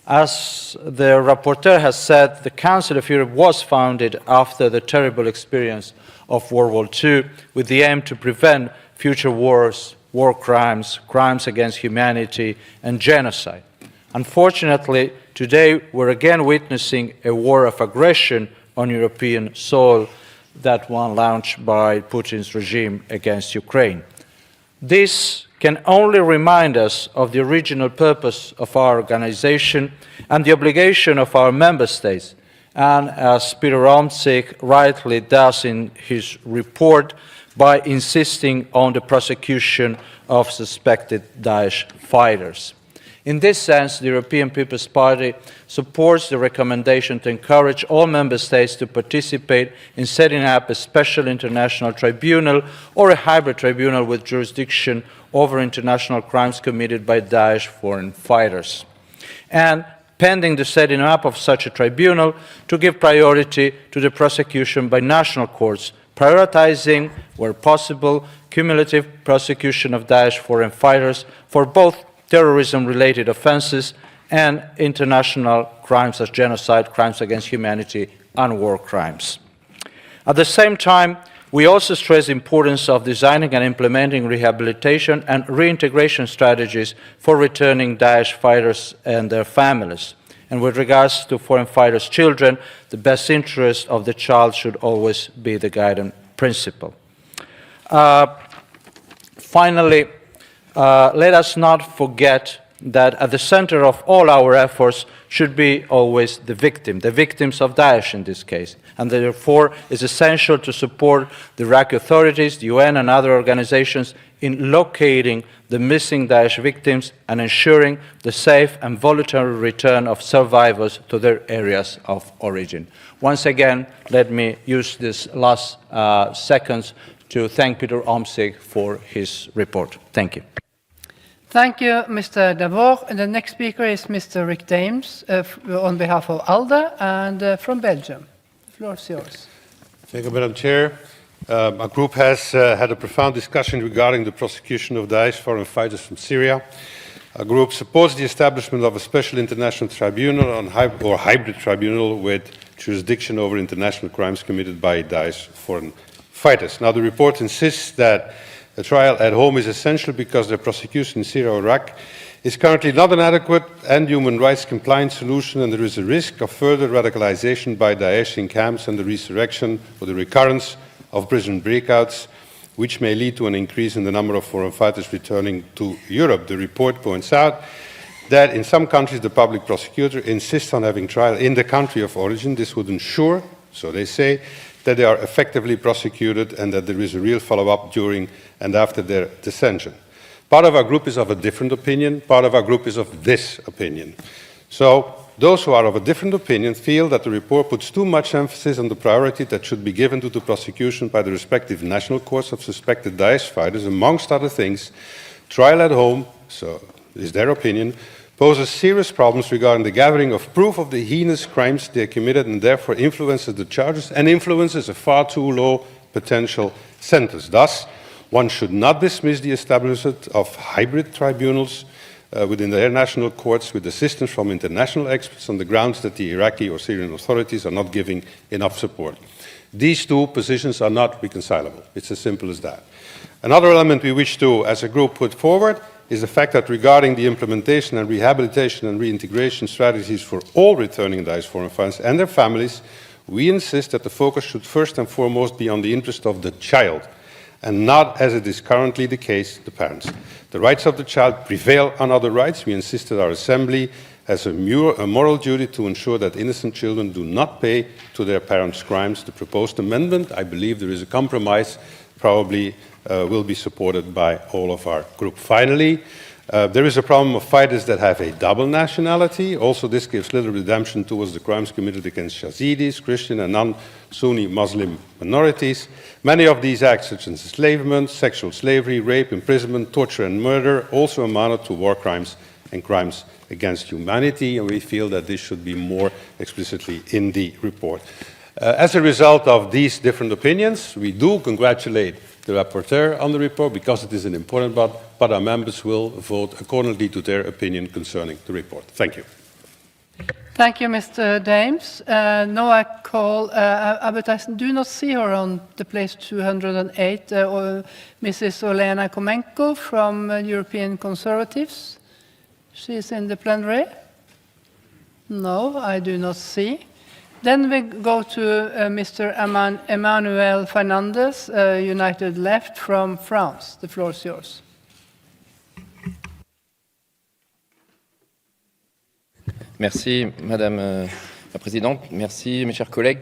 As the rapporteur has said, the Council of Europe was founded after the terrible experience of World War II with the aim to prevent future wars, war crimes, crimes against humanity, and genocide. Unfortunately, today we're again witnessing a war of aggression on European soil, that one launched by Putin's regime against Ukraine. This can only remind us of the original purpose of our organization and the obligation of our member states, and as Peter Omtzig rightly does in his report, by insisting on the prosecution of suspected Daesh fighters. In this sense, the European People's Party supports the recommendation to encourage all member states to participate in setting up a special international tribunal or a hybrid tribunal with jurisdiction over international crimes committed by Daesh foreign fighters. And pending the setting up of such a tribunal, to give priority to the prosecution by national courts, prioritizing, where possible, cumulative prosecution of Daesh foreign fighters for both terrorism-related offenses and international crimes as genocide, crimes against humanity, and war crimes. At the same time, we also stress the importance of designing and implementing rehabilitation and reintegration strategies for returning Daesh fighters and their families. And with regards to foreign fighters' children, the best interest of the child should always be the guiding principle. Finally, let us not forget that at the center of all our efforts should be always the victims of Daesh in this case, and therefore it's essential to support the Iraqi authorities, the UN and other organizations in locating the missing Daesh victims and ensuring the safe and voluntary return of survivors to their areas of origin. Once again, let me use these last seconds to thank Peter Omtzigt for his report. Thank you. Thank you, Mr. Davor. And the next speaker is Mr. Rick Dames on behalf of ALDE and from Belgium. The floor is yours. Thank you, Madam Chair. Our group has had a profound discussion regarding the prosecution of Daesh foreign fighters from Syria. Our group supports the establishment of a special international tribunal or hybrid tribunal with jurisdiction over international crimes committed by Daesh foreign fighters. Now, the report insists that a trial at home is essential because their prosecution in Syria or Iraq is currently not an adequate and human rights compliant solution, and there is a risk of further radicalization by Daesh in camps and the resurrection or the recurrence of prison breakouts, which may lead to an increase in the number of foreign fighters returning to Europe. The report points out that in some countries the public prosecutor insists on having trial in the country of origin. This would ensure, so they say, that they are effectively prosecuted and that there is a real follow-up during and after their detention. Part of our group is of a different opinion, part of our group is of this opinion. So those who are of a different opinion feel that the report puts too much emphasis on the priority that should be given to the prosecution by the respective national courts of suspected Daesh fighters. Amongst other things, trial at home, so is their opinion, poses serious problems regarding the gathering of proof of the heinous crimes they committed and therefore influences the charges and influences a far too low potential sentence. Thus, one should not dismiss the establishment of hybrid tribunals within their national courts with assistance from international experts on the grounds that the Iraqi or Syrian authorities are not giving enough support. These two positions are not reconcilable. It's as simple as that. Another element we wish to, as a group, put forward is the fact that regarding the implementation and rehabilitation and reintegration strategies for all returning Daesh foreign fighters and their families, we insist that the focus should first and foremost be on the interest of the child, and not, as it is currently the case, the parents. The rights of the child prevail on other rights. We insist that our Assembly has a moral duty to ensure that innocent children do not pay to their parents' crimes. The proposed amendment, I believe there is a compromise, probably will be supported by all of our group. Finally, there is a problem of fighters that have a double nationality. Also, this gives little redemption towards the crimes committed against Yazidis, Christian and non-Sunni Muslim minorities. Many of these acts, such as enslavement, sexual slavery, rape, imprisonment, torture and murder, also amounted to war crimes and crimes against humanity, and we feel that this should be more explicitly in the report. As a result of these different opinions, we do congratulate the rapporteur on the report because it is an important one, but our members will vote accordingly to their opinion concerning the report. Thank you. Thank you, Mr. Dames. Now I call, but I do not see her on the place 208, Mrs. Olena Komenko from European Conservatives. She is in the plenary. No, I do not see. Then we go to Mr. Emmanuel Fernandez, United Left from France. The floor is yours. Merci, Madame la Présidente. Merci, mes chers collègues.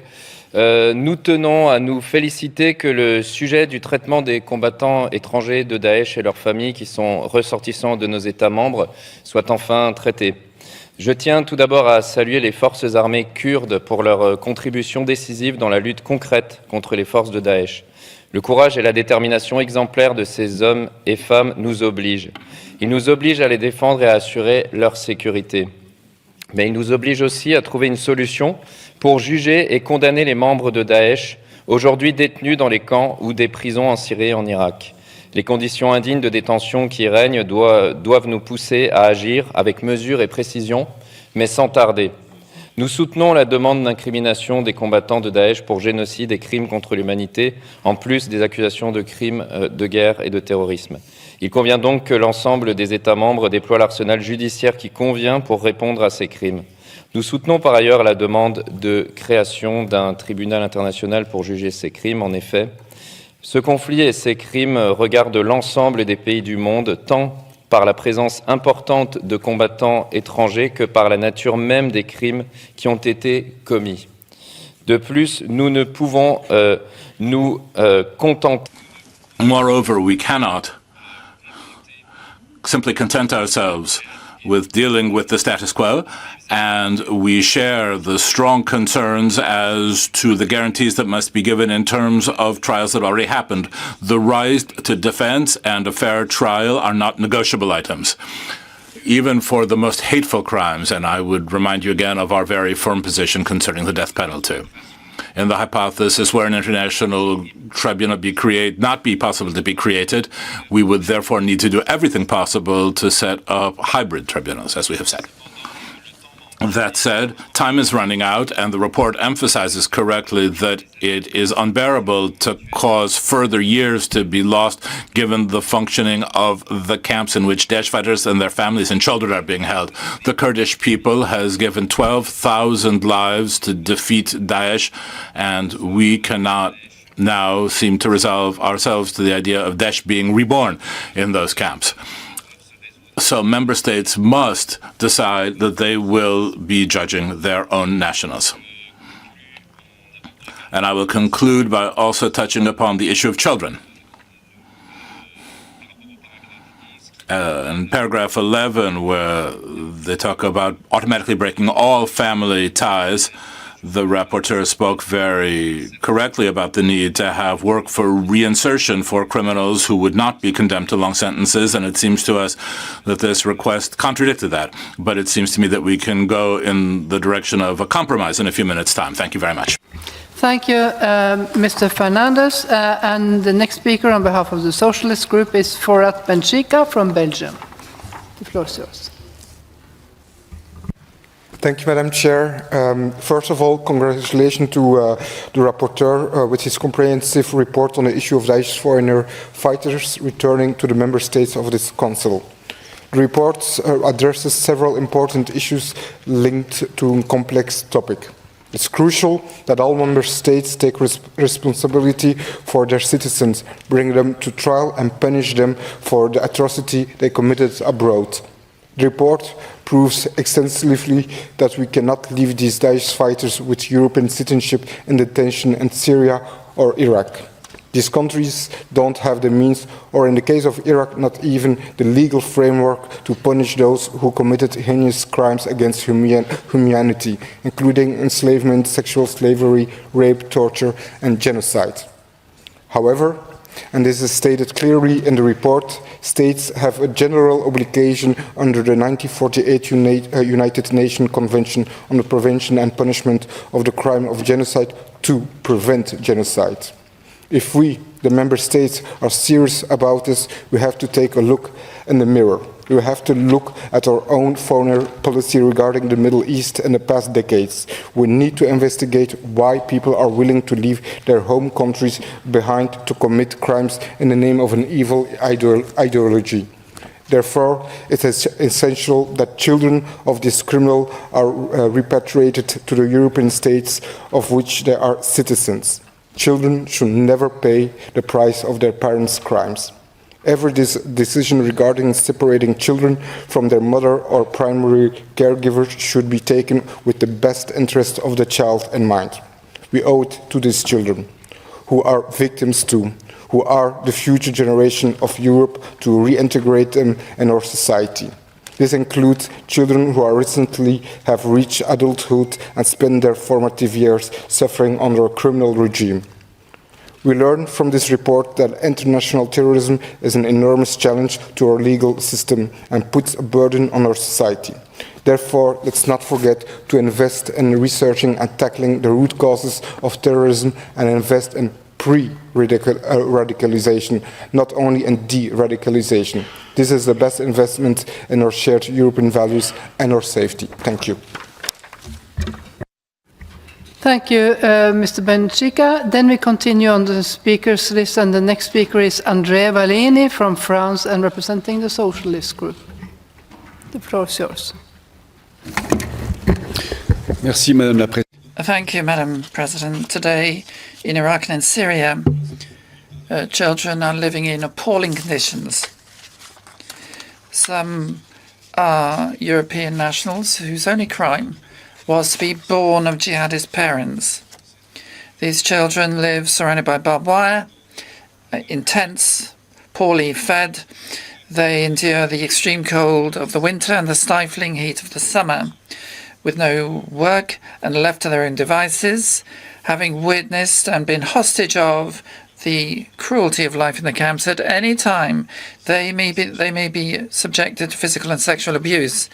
Nous tenons à nous féliciter que le sujet du traitement des combattants étrangers de Daesh et leurs familles qui sont ressortissants de nos États membres soit enfin traité. Je tiens tout d'abord à saluer les forces armées kurdes pour leur contribution décisive dans la lutte concrète contre les forces de Daesh. Le courage et la détermination exemplaires de ces hommes et femmes nous obligent. Ils nous obligent à les défendre et à assurer leur sécurité. Mais ils nous obligent aussi à trouver une solution pour juger et condamner les membres de Daesh, aujourd'hui détenus dans les camps ou des prisons en Syrie et en Irak. Les conditions indignes de détention qui règnent doivent nous pousser à agir avec mesure et précision, mais sans tarder. Nous soutenons la demande d'incrimination des combattants de Daesh pour génocide et crimes contre l'humanité, en plus des accusations de crimes de guerre et de terrorisme. Il convient donc que l'ensemble des États membres déploient l'arsenal judiciaire qui convient pour répondre à ces crimes. Nous soutenons par ailleurs la demande de création d'un tribunal international pour juger ces crimes. En effet, ce conflit et ces crimes regardent l'ensemble des pays du monde, tant par la présence importante de combattants étrangers que par la nature même des crimes qui ont été commis. De plus, nous ne pouvons nous contenter. Moreover, we cannot simply content ourselves with dealing with the status quo, and we share the strong concerns as to the guarantees that must be given in terms of trials that already happened. The right to defense and a fair trial are not negotiable items, even for the most hateful crimes, and I would remind you again of our very firm position concerning the death penalty. In the hypothesis where an international tribunal not be possible to be created, we would therefore need to do everything possible to set up hybrid tribunals, as we have said. That said, time is running out, and the report emphasizes correctly that it is unbearable to cause further years to be lost given the functioning of the camps in which Daesh fighters and their families and children are being held. The Kurdish people has given 12,000 lives to defeat Daesh, and we cannot now seem to resolve ourselves to the idea of Daesh being reborn in those camps. So member states must decide that they will be judging their own nationals. And I will conclude by also touching upon the issue of children. In paragraph 11, where they talk about automatically breaking all family ties, the rapporteur spoke very correctly about the need to have work for reinsertion for criminals who would not be condemned to long sentences, and it seems to us that this request contradicted that. But it seems to me that we can go in the direction of a compromise in a few minutes' time. Thank you very much. Thank you, Mr. Fernandez. And the next speaker on behalf of the Socialist Group is Forat Benchika from Belgium. The floor is yours. Thank you, Madam Chair. First of all, congratulations to the rapporteur with his comprehensive report on the issue of Daesh foreigner fighters returning to the member states of this council. The report addresses several important issues linked to a complex topic. It's crucial that all member states take responsibility for their citizens, bring them to trial and punish them for the atrocity they committed abroad. The report proves extensively that we cannot leave these Daesh fighters with European citizenship in detention in Syria or Iraq. These countries don't have the means, or in the case of Iraq, not even the legal framework to punish those who committed heinous crimes against humanity, including enslavement, sexual slavery, rape, torture, and genocide. However, and this is stated clearly in the report, states have a general obligation under the 1948 United Nations Convention on the Prevention and Punishment of the Crime of Genocide to prevent genocide. If we, the member states, are serious about this, we have to take a look in the mirror. We have to look at our own foreign policy regarding the Middle East in the past decades. We need to investigate why people are willing to leave their home countries behind to commit crimes in the name of an evil ideology. Therefore, it is essential that children of this criminal are repatriated to the European states of which they are citizens. Children should never pay the price of their parents' crimes. Every decision regarding separating children from their mother or primary caregiver should be taken with the best interest of the child in mind. We owe it to these children, who are victims too, who are the future generation of Europe, to reintegrate them in our society. This includes children who recently have reached adulthood and spent their formative years suffering under a criminal regime. We learn from this report that international terrorism is an enormous challenge to our legal system and puts a burden on our society. Therefore, let's not forget to invest in researching and tackling the root causes of terrorism and invest in pre-radicalization, not only in de-radicalization. This is the best investment in our shared European values and our safety. Thank you. Thank you, Mr. Benchika. Then we continue on the speakers list, and the next speaker is Andrea Valini from France and representing the Socialist Group. The floor is yours. Merci, Madame la Présidente. Thank you, Madam President. Today, in Iraq and in Syria, children are living in appalling conditions. some are European nationals whose only crime was to be born of jihadist parents. These children live surrounded by barbed wire, in tents, poorly fed. They endure the extreme cold of the winter and the stifling heat of the summer, with no work and left to their own devices, having witnessed and been hostage of the cruelty of life in the camps. At any time they may be subjected to physical and sexual abuse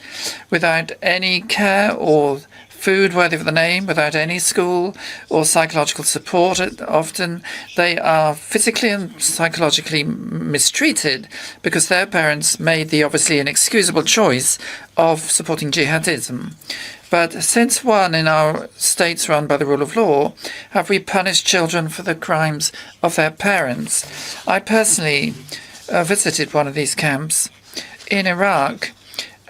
without any care or food worthy of the name, without any school or psychological support. Often they are physically and psychologically mistreated because their parents made the obviously inexcusable choice of supporting jihadism. But since when in our states run by the rule of law have we punished children for the crimes of their parents? I personally visited one of these camps in Iraq,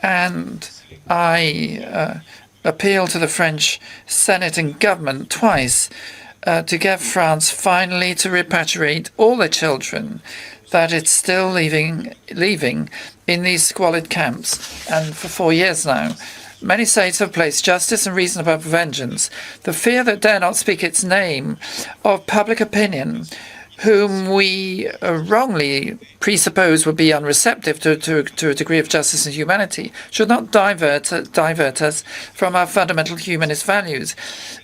and I appealed to the French Senate and government twice to get France finally to repatriate all the children that it's still leaving in these squalid camps. And for 4 years now, many states have placed justice and reason above vengeance. The fear that dare not speak its name of public opinion, whom we wrongly presuppose would be unreceptive to a degree of justice and humanity, should not divert us from our fundamental humanist values.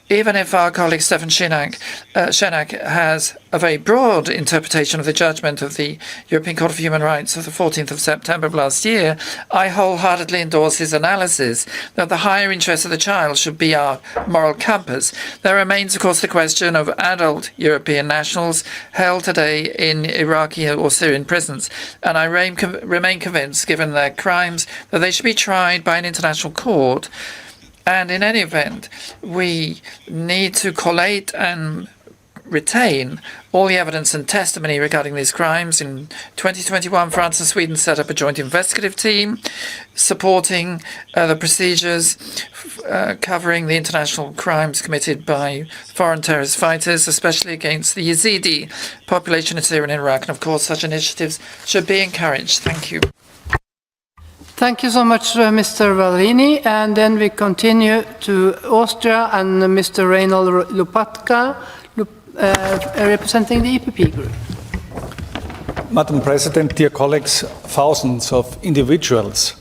Even if our colleague Stefan Schenak has a very broad interpretation of the judgment of the European Court of Human Rights of the 14th of September of last year, I wholeheartedly endorse his analysis that the higher interest of the child should be our moral compass. There remains, of course, the question of adult European nationals held today in Iraqi or Syrian prisons, and I remain convinced, given their crimes, that they should be tried by an international court. And in any event, we need to collate and retain all the evidence and testimony regarding these crimes. In 2021, France and Sweden set up a joint investigative team supporting the procedures covering the international crimes committed by foreign terrorist fighters, especially against the Yazidi population in Syria and Iraq. And of course, such initiatives should be encouraged. Thank you. Thank you so much, Mr. Valini. And then we continue to Austria and Mr. Reinhold Lupatka, representing the EPP group. Madam President, dear colleagues, thousands of individuals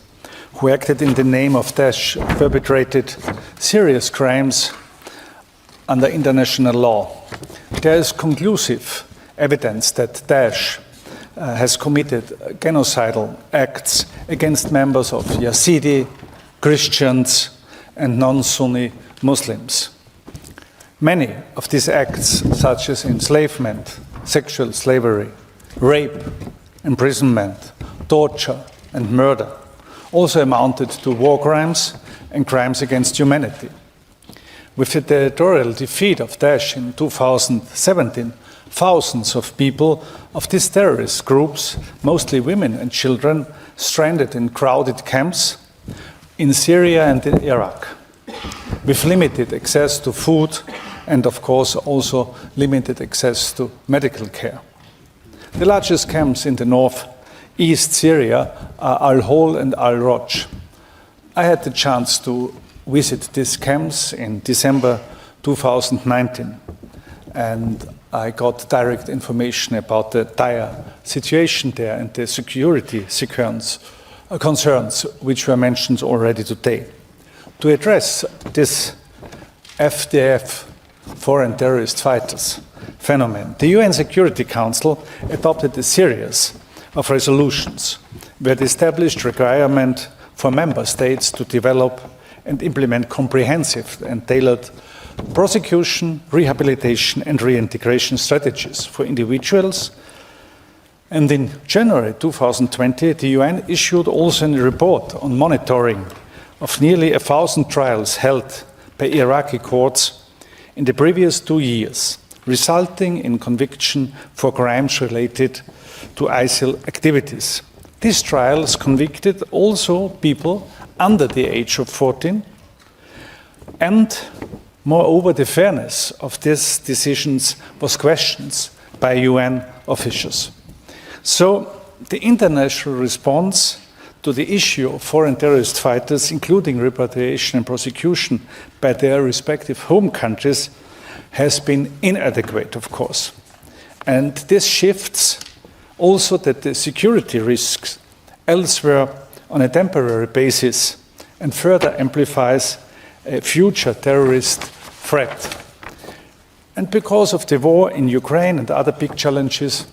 who acted in the name of Daesh perpetrated serious crimes under international law. There is conclusive evidence that Daesh has committed genocidal acts against members of Yazidi, Christians, and non-Sunni Muslims. Many of these acts, such as enslavement, sexual slavery, rape, imprisonment, torture, and murder, also amounted to war crimes and crimes against humanity. With the territorial defeat of Daesh in 2017, thousands of people of these terrorist groups, mostly women and children, stranded in crowded camps in Syria and in Iraq, with limited access to food and, of course, also limited access to medical care. The largest camps in the northeast Syria are Al-Hol and Al-Roj. I had the chance to visit these camps in December 2019, and I got direct information about the dire situation there and the security concerns which were mentioned already today. To address this FDF, foreign terrorist fighters phenomenon, the UN Security Council adopted a series of resolutions where it established requirement for member states to develop and implement comprehensive and tailored prosecution, rehabilitation, and reintegration strategies for individuals. And in January 2020, the UN issued also a report on monitoring of nearly 1,000 trials held by Iraqi courts in the previous 2 years, resulting in conviction for crimes related to ISIL activities. These trials convicted also people under the age of 14, and moreover, the fairness of these decisions was questioned by UN officials. So the international response to the issue of foreign terrorist fighters, including repatriation and prosecution by their respective home countries, has been inadequate, of course. And this shifts also that the security risks elsewhere on a temporary basis and further amplifies a future terrorist threat. And because of the war in Ukraine and other big challenges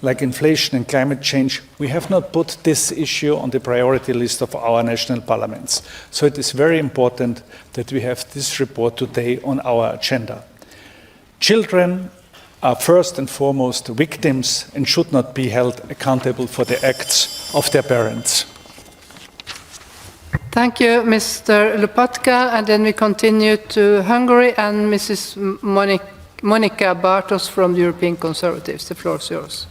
like inflation and climate change, we have not put this issue on the priority list of our national parliaments. So it is very important that we have this report today on our agenda. Children are first and foremost victims and should not be held accountable for the acts of their parents. Thank you, Mr. Lopatka. And then we continue to Hungary and Mrs. Monika Bartos from the European Conservatives. The floor is yours.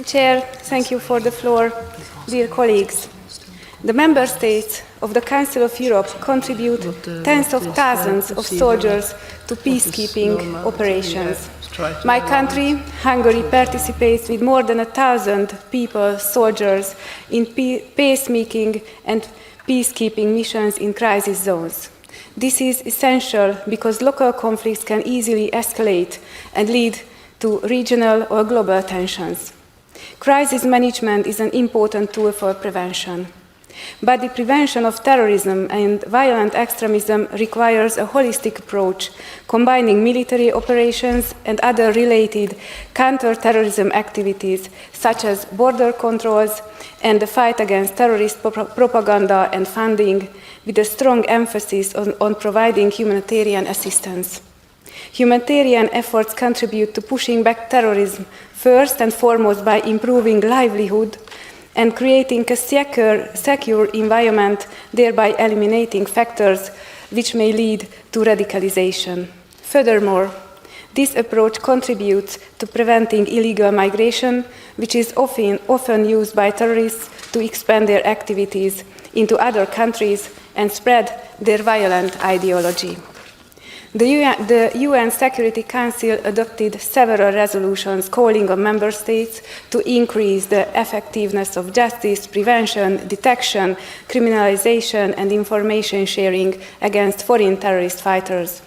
Chair, thank you for the floor. Dear colleagues, the member states of the Council of Europe contribute tens of thousands of soldiers to peacekeeping operations. My country, Hungary, participates with more than 1,000 people, soldiers, in peacemaking and peacekeeping missions in crisis zones. This is essential because local conflicts can easily escalate and lead to regional or global tensions. Crisis management is an important tool for prevention. But the prevention of terrorism and violent extremism requires a holistic approach, combining military operations and other related counter-terrorism activities, such as border controls and the fight against terrorist propaganda and funding, with a strong emphasis on providing humanitarian assistance. Humanitarian efforts contribute to pushing back terrorism, first and foremost by improving livelihood and creating a secure environment, thereby eliminating factors which may lead to radicalization. Furthermore, this approach contributes to preventing illegal migration, which is often used by terrorists to expand their activities into other countries and spread their violent ideology. The UN Security Council adopted several resolutions calling on member states to increase the effectiveness of justice, prevention, detection, criminalization, and information sharing against foreign terrorist fighters.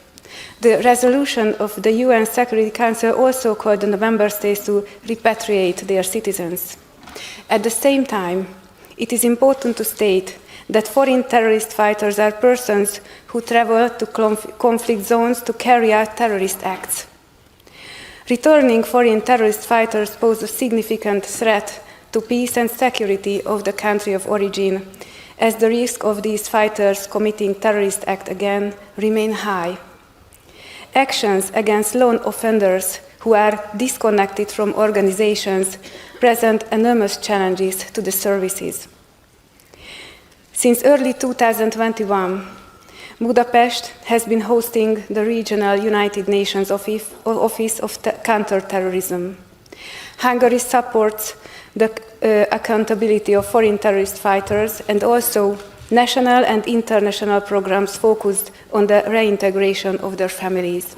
The resolution of the UN Security Council also called on the member states to repatriate their citizens. At the same time, it is important to state that foreign terrorist fighters are persons who travel to conflict zones to carry out terrorist acts. Returning foreign terrorist fighters pose a significant threat to peace and security of the country of origin, as the risk of these fighters committing terrorist acts again remain high. Actions against lone offenders who are disconnected from organizations present enormous challenges to the services. Since early 2021, Budapest has been hosting the Regional United Nations Office of Counterterrorism. Hungary supports the accountability of foreign terrorist fighters and also national and international programs focused on the reintegration of their families.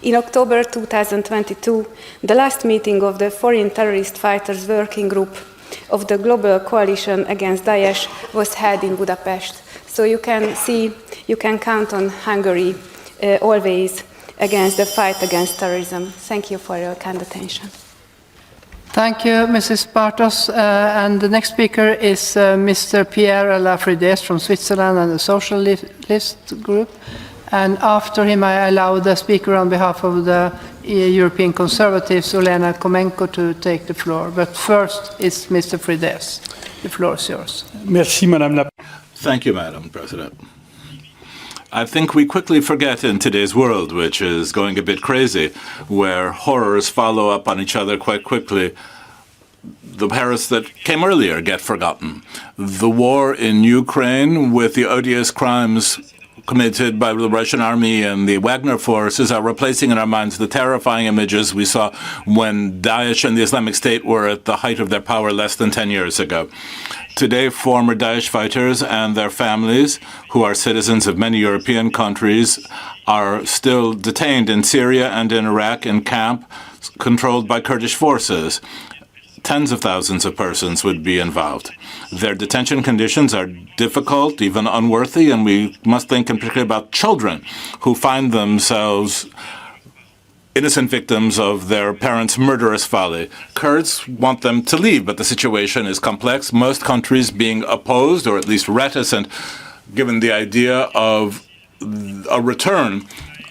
In October 2022, the last meeting of the Foreign Terrorist Fighters Working Group of the Global Coalition Against Daesh was held in Budapest. So you can count on Hungary always against the fight against terrorism. Thank you for your kind attention. Thank you, Mrs. Bartos. And the next speaker is Mr. Pierre Lafrides from Switzerland and the Socialist Group. And after him, I allow the speaker on behalf of the European Conservatives, Olena Komenko, to take the floor. But first, it's Mr. Frides. The floor is yours. Merci, Madame la Thank you, Madam President. I think we quickly forget in today's world, which is going a bit crazy, where horrors follow up on each other quite quickly. The horrors that came earlier get forgotten. The war in Ukraine with the odious crimes committed by the Russian army and the Wagner forces are replacing in our minds the terrifying images we saw when Daesh and the Islamic State were at the height of their power less than 10 years ago. Today, former Daesh fighters and their families, who are citizens of many European countries, are still detained in Syria and in Iraq in camp, controlled by Kurdish forces. Tens of thousands of persons would be involved. Their detention conditions are difficult, even unworthy, and we must think in particular about children who find themselves innocent victims of their parents' murderous folly. Kurds want them to leave, but the situation is complex, most countries being opposed, or at least reticent, given the idea of a return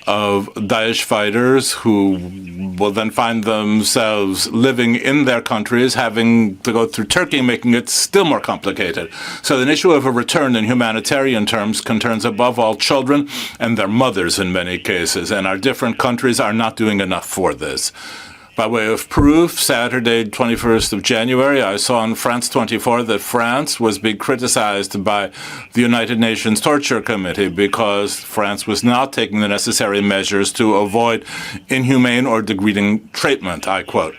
of Daesh fighters who will then find themselves living in their countries, having to go through Turkey, making it still more complicated. So the issue of a return in humanitarian terms concerns above all children and their mothers in many cases, and our different countries are not doing enough for this. By way of proof, Saturday, 21st of January, I saw on France 24 that France was being criticized by the United Nations Torture Committee because France was not taking the necessary measures to avoid inhumane or degrading treatment, I quote.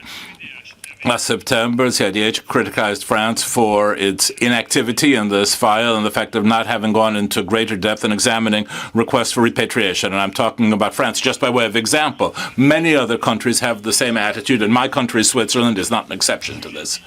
Last September, CIDH criticized France for its inactivity in this file and the fact of not having gone into greater depth in examining requests for repatriation. And I'm talking about France just by way of example. Many other countries have the same attitude, and my country, Switzerland, is not an exception to this.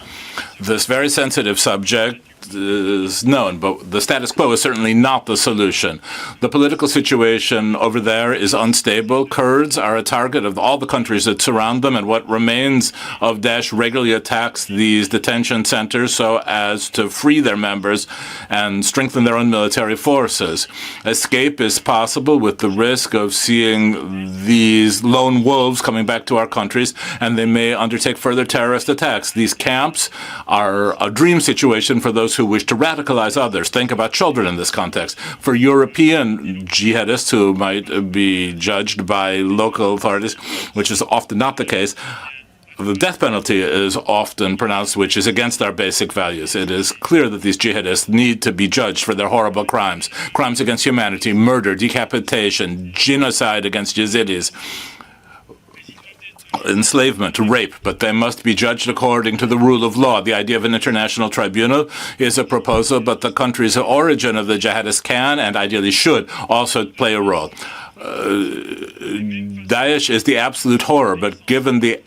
This very sensitive subject is known, but the status quo is certainly not the solution. The political situation over there is unstable. Kurds are a target of all the countries that surround them, and what remains of Daesh regularly attacks these detention centers so as to free their members and strengthen their own military forces. Escape is possible with the risk of seeing these lone wolves coming back to our countries, and they may undertake further terrorist attacks. These camps are a dream situation for those who wish to radicalize others. Think about children in this context. For European jihadists who might be judged by local authorities, which is often not the case, the death penalty is often pronounced, which is against our basic values. It is clear that these jihadists need to be judged for their horrible crimes. Crimes against humanity, murder, decapitation, genocide against Yazidis, enslavement, rape, but they must be judged according to the rule of law. The idea of an international tribunal is a proposal, but the countries of origin of the jihadists can and ideally should also play a role. Daesh is the absolute horror, but given the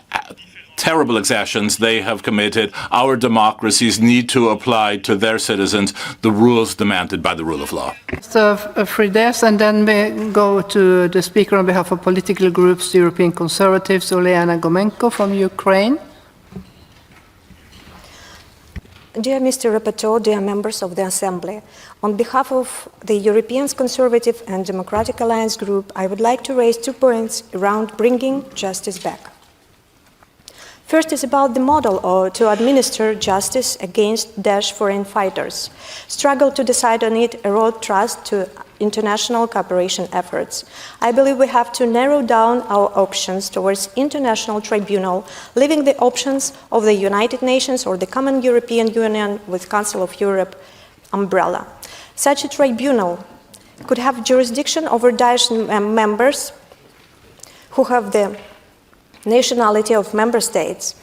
terrible exactions they have committed, our democracies need to apply to their citizens the rules demanded by the rule of law. So, Frides, and then we go to the speaker on behalf of political groups, the European Conservatives, Oleana Gomenko from Ukraine. Dear Mr. Rapporteur, dear members of the Assembly, on behalf of the European Conservative and Democratic Alliance Group, I would like to raise 2 points around bringing justice back. First is about the model to administer justice against Daesh foreign fighters. Struggle to decide on it erode trust to international cooperation efforts. I believe we have to narrow down our options towards international tribunal, leaving the options of the United Nations or the Common European Union with Council of Europe umbrella. Such a tribunal could have jurisdiction over Daesh members who have the nationality of member states,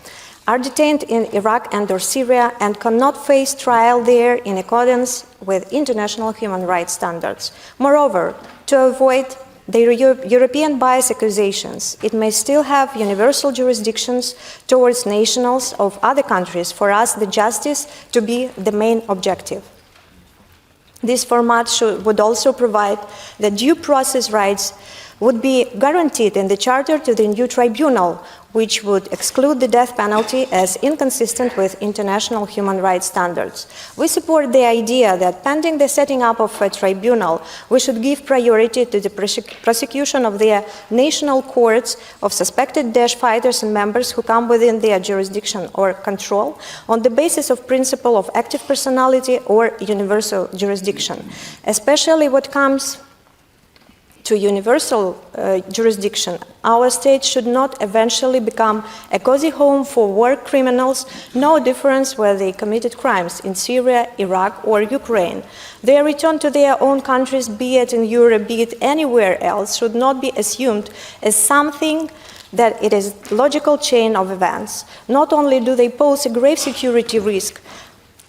are detained in Iraq and or Syria and cannot face trial there in accordance with international human rights standards. Moreover, to avoid the European bias accusations, it may still have universal jurisdictions towards nationals of other countries, for us the justice to be the main objective. This format would also provide that due process rights would be guaranteed in the Charter to the new tribunal, which would exclude the death penalty as inconsistent with international human rights standards. We support the idea that pending the setting up of a tribunal, we should give priority to the prosecution of the national courts of suspected Daesh fighters and members who come within their jurisdiction or control on the basis of principle of active personality or universal jurisdiction, especially what comes to universal jurisdiction. Our state should not eventually become a cozy home for war criminals, no difference where they committed crimes in Syria, Iraq, or Ukraine. Their return to their own countries, be it in Europe, be it anywhere else, should not be assumed as something that it is a logical chain of events. Not only do they pose a grave security risk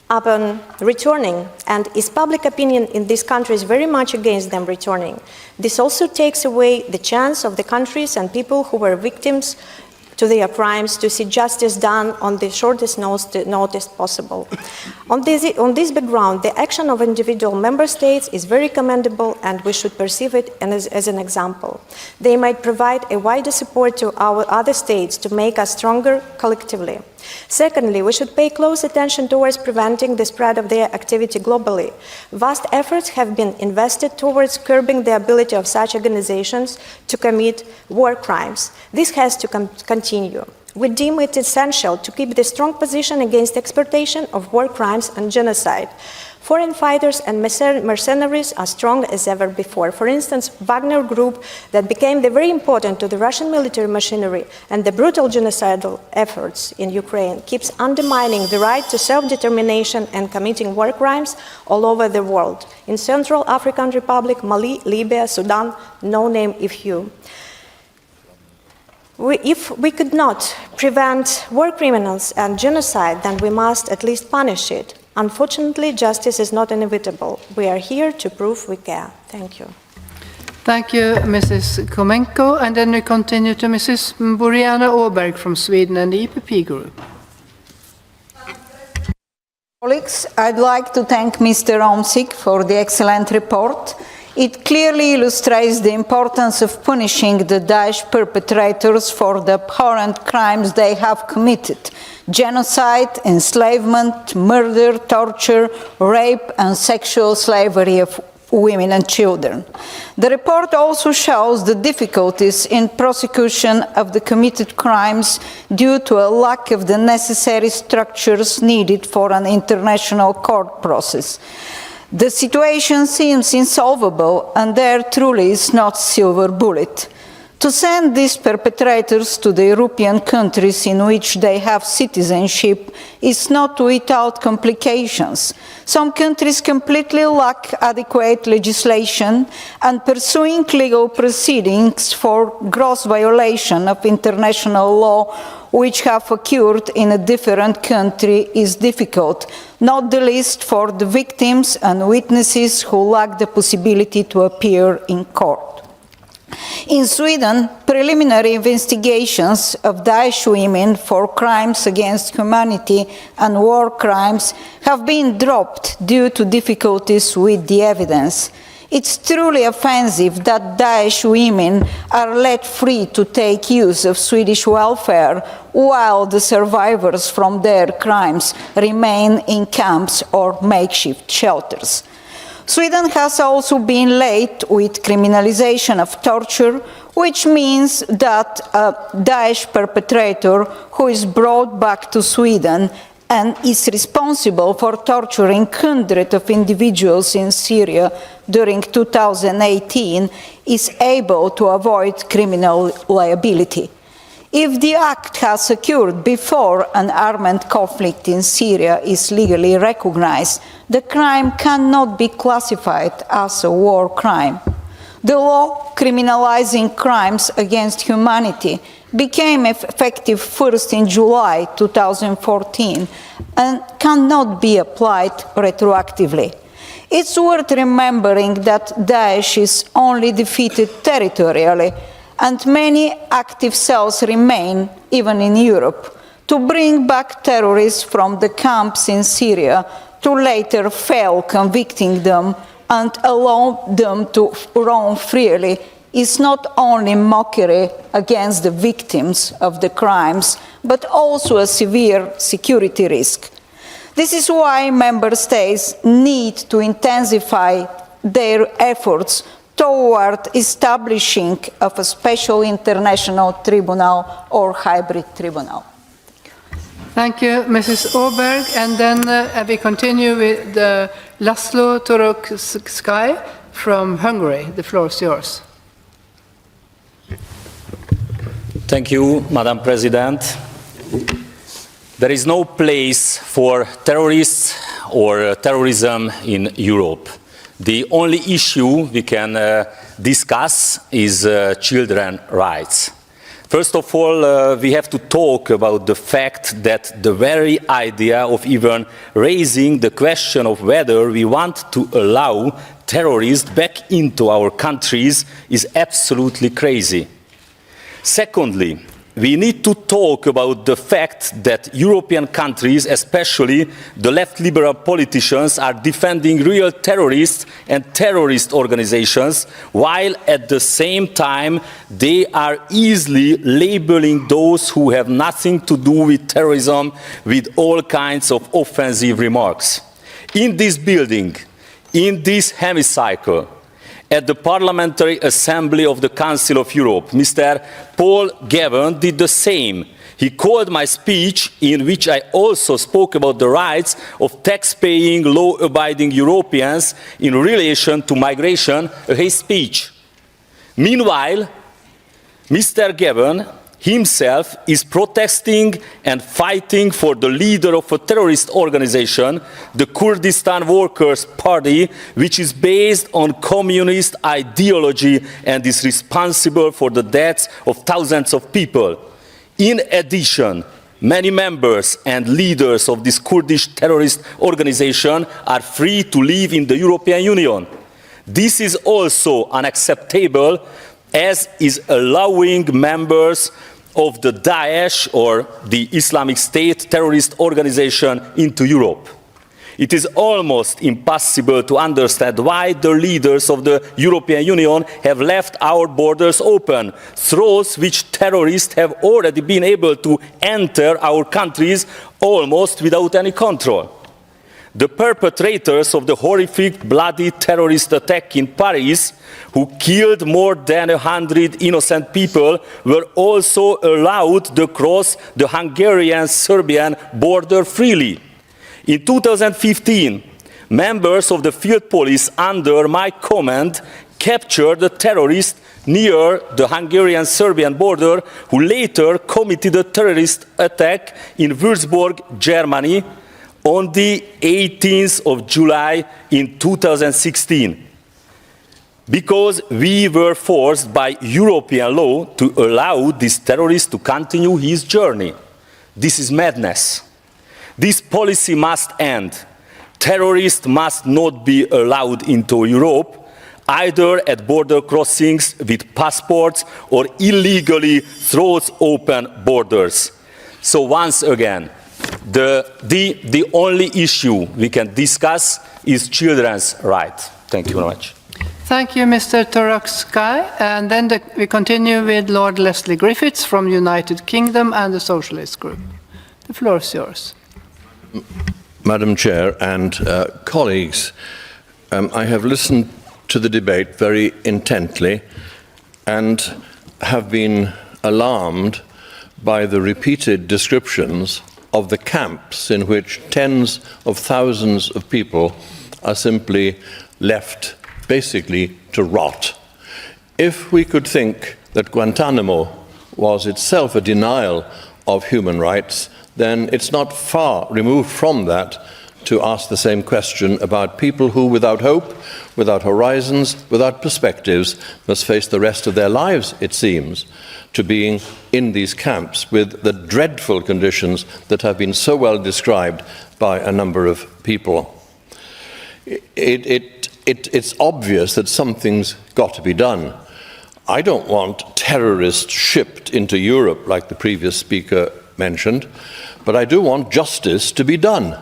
upon returning, and is public opinion in these countries very much against them returning. This also takes away the chance of the countries and people who were victims to their crimes to see justice done on the shortest notice possible. On this background, the action of individual member states is very commendable, and we should perceive it as an example. They might provide a wider support to our other states to make us stronger collectively. Secondly, we should pay close attention towards preventing the spread of their activity globally. Vast efforts have been invested towards curbing the ability of such organizations to commit war crimes. This has to continue. We deem it essential to keep the strong position against exploitation of war crimes and genocide. Foreign fighters and mercenaries are strong as ever before. For instance, Wagner Group, that became very important to the Russian military machinery and the brutal genocidal efforts in Ukraine, keeps undermining the right to self-determination and committing war crimes all over the world. In Central African Republic, Mali, Libya, Sudan, no name a few. If we could not prevent war criminals and genocide, then we must at least punish it. Unfortunately, justice is not inevitable. We are here to prove we care. Thank you. Thank you, Mrs. Komenko. And then we continue to Mrs. Boriana Åberg from Sweden and the EPP Group. Colleagues, I'd like to thank Mr. Omsik for the excellent report. It clearly illustrates the importance of punishing the Daesh perpetrators for the abhorrent crimes they have committed: genocide, enslavement, murder, torture, rape, and sexual slavery of women and children. The report also shows the difficulties in prosecution of the committed crimes due to a lack of the necessary structures needed for an international court process. The situation seems insolvable, and there truly is not silver bullet. To send these perpetrators to the European countries in which they have citizenship is not without complications. Some countries completely lack adequate legislation, and pursuing legal proceedings for gross violation of international law which have occurred in a different country is difficult, not the least for the victims and witnesses who lack the possibility to appear in court. In Sweden, preliminary investigations of Daesh women for crimes against humanity and war crimes have been dropped due to difficulties with the evidence. It's truly offensive that Daesh women are let free to take use of Swedish welfare while the survivors from their crimes remain in camps or makeshift shelters. Sweden has also been late with criminalization of torture, which means that a Daesh perpetrator who is brought back to Sweden and is responsible for torturing hundreds of individuals in Syria during 2018 is able to avoid criminal liability. If the act has occurred before an armed conflict in Syria is legally recognized, the crime cannot be classified as a war crime. The law criminalizing crimes against humanity became effective first in July 2014 and cannot be applied retroactively. It's worth remembering that Daesh is only defeated territorially, and many active cells remain, even in Europe, to bring back terrorists from the camps in Syria to later fail convicting them and allow them to roam freely is not only mockery against the victims of the crimes, but also a severe security risk. This is why member states need to intensify their efforts toward establishing of a special international tribunal or hybrid tribunal. Thank you, Mrs. Åberg. And then we continue with Laszlo Torok-Sky from Hungary. The floor is yours. Thank you, Madam President. There is no place for terrorists or terrorism in Europe. The only issue we can discuss is children's rights. First of all, we have to talk about the fact that the very idea of even raising the question of whether we want to allow terrorists back into our countries is absolutely crazy. Secondly, we need to talk about the fact that European countries, especially the left liberal politicians, are defending real terrorists and terrorist organizations, while at the same time they are easily labeling those who have nothing to do with terrorism with all kinds of offensive remarks. In this building, in this hemicycle, at the Parliamentary Assembly of the Council of Europe, Mr. Paul Gavin did the same. He called my speech, in which I also spoke about the rights of tax-paying, law-abiding Europeans in relation to migration, a hate speech. Meanwhile, Mr. Gavin himself is protesting and fighting for the leader of a terrorist organization, the Kurdistan Workers' Party, which is based on communist ideology and is responsible for the deaths of thousands of people. In addition, many members and leaders of this Kurdish terrorist organization are free to live in the European Union. This is also unacceptable, as is allowing members of the Daesh or the Islamic State terrorist organization into Europe. It is almost impossible to understand why the leaders of the European Union have left our borders open, through which terrorists have already been able to enter our countries almost without any control. The perpetrators of the horrific bloody terrorist attack in Paris, who killed more than 100 innocent people, were also allowed to cross the Hungarian-Serbian border freely. In 2015, members of the field police under my command captured a terrorist near the Hungarian-Serbian border, who later committed a terrorist attack in Würzburg, Germany, on the 18th of July in 2016, because we were forced by European law to allow this terrorist to continue his journey. This is madness. This policy must end. Terrorists must not be allowed into Europe, either at border crossings with passports or illegally through open borders. So once again, the only issue we can discuss is children's rights. Thank you very much. Thank you, Mr. Toroksky. And then we continue with Lord Leslie Griffiths from United Kingdom and the Socialist Group. The floor is yours. Madam Chair and colleagues, I have listened to the debate very intently and have been alarmed by the repeated descriptions of the camps in which tens of thousands of people are simply left basically to rot. If we could think that Guantanamo was itself a denial of human rights, then it's not far removed from that to ask the same question about people who, without hope, without horizons, without perspectives, must face the rest of their lives, it seems, to being in these camps with the dreadful conditions that have been so well described by a number of people. It's obvious that something's got to be done. I don't want terrorists shipped into Europe, like the previous speaker mentioned, but I do want justice to be done.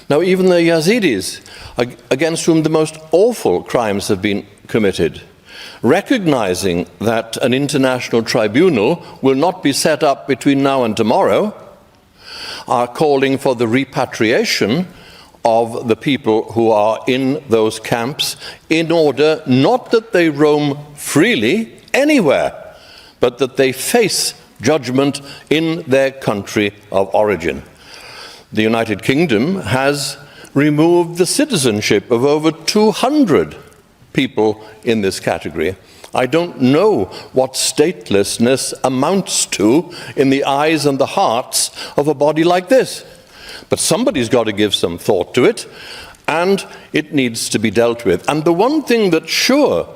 Now, even the Yazidis, against whom the most awful crimes have been committed, recognizing that an international tribunal will not be set up between now and tomorrow, are calling for the repatriation of the people who are in those camps in order not that they roam freely anywhere, but that they face judgment in their country of origin. The United Kingdom has removed the citizenship of over 200 people in this category. I don't know what statelessness amounts to in the eyes and the hearts of a body like this. But somebody's got to give some thought to it, and it needs to be dealt with. And the one thing that's sure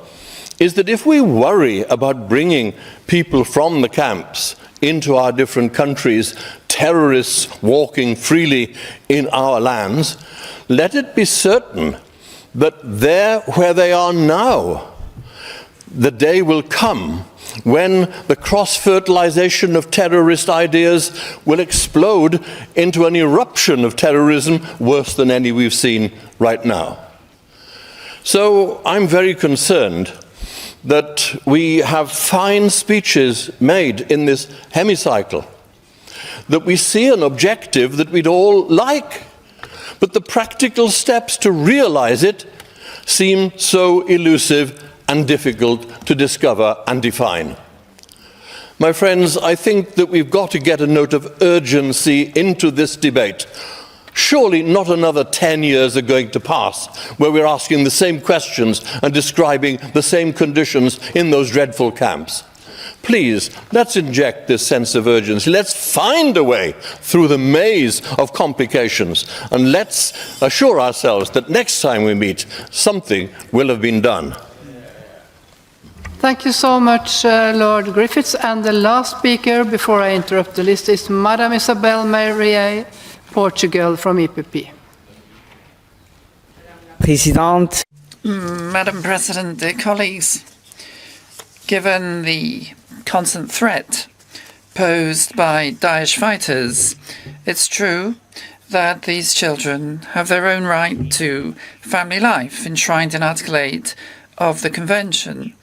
is that if we worry about bringing people from the camps into our different countries, terrorists walking freely in our lands, let it be certain that there where they are now, the day will come when the cross-fertilization of terrorist ideas will explode into an eruption of terrorism worse than any we've seen right now. So I'm very concerned that we have fine speeches made in this hemicycle, that we see an objective that we'd all like, but the practical steps to realize it seem so elusive and difficult to discover and define. My friends, I think that we've got to get a note of urgency into this debate. Surely not another 10 years are going to pass where we're asking the same questions and describing the same conditions in those dreadful camps. Please, let's inject this sense of urgency. Let's find a way through the maze of complications, and let's assure ourselves that next time we meet, something will have been done. Thank you so much, Lord Griffiths. And the last speaker, before I interrupt the list, is Madame Isabel Maria, Portugal, from EPP. Madam President, dear colleagues, given the constant threat posed by Daesh fighters, it's true that these children have their own right to family life enshrined in Article 8 of the Convention,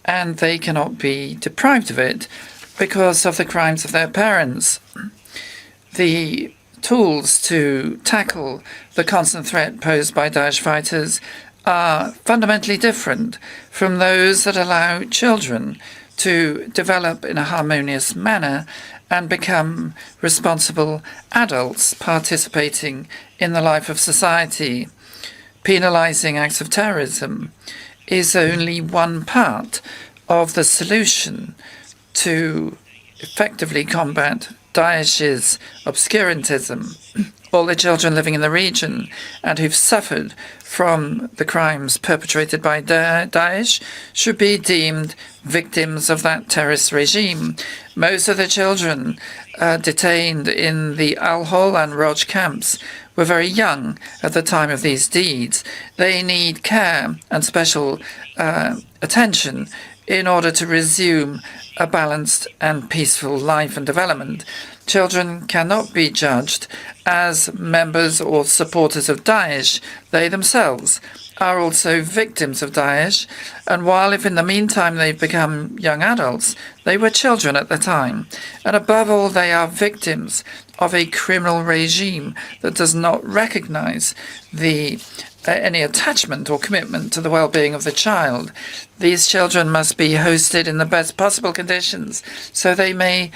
and they cannot be deprived of it because of the crimes of their parents. The tools to tackle the constant threat posed by Daesh fighters are fundamentally different from those that allow children to develop in a harmonious manner and become responsible adults participating in the life of society. Penalizing acts of terrorism is only one part of the solution to effectively combat Daesh's obscurantism. All the children living in the region and who've suffered from the crimes perpetrated by Daesh should be deemed victims of that terrorist regime. Most of the children detained in the Al-Hol and Roj camps were very young at the time of these deeds. They need care and special attention in order to resume a balanced and peaceful life and development. Children cannot be judged as members or supporters of Daesh. They themselves are also victims of Daesh, and while if in the meantime they've become young adults, they were children at the time. And above all, they are victims of a criminal regime that does not recognize any attachment or commitment to the well-being of the child. These children must be hosted in the best possible conditions so they may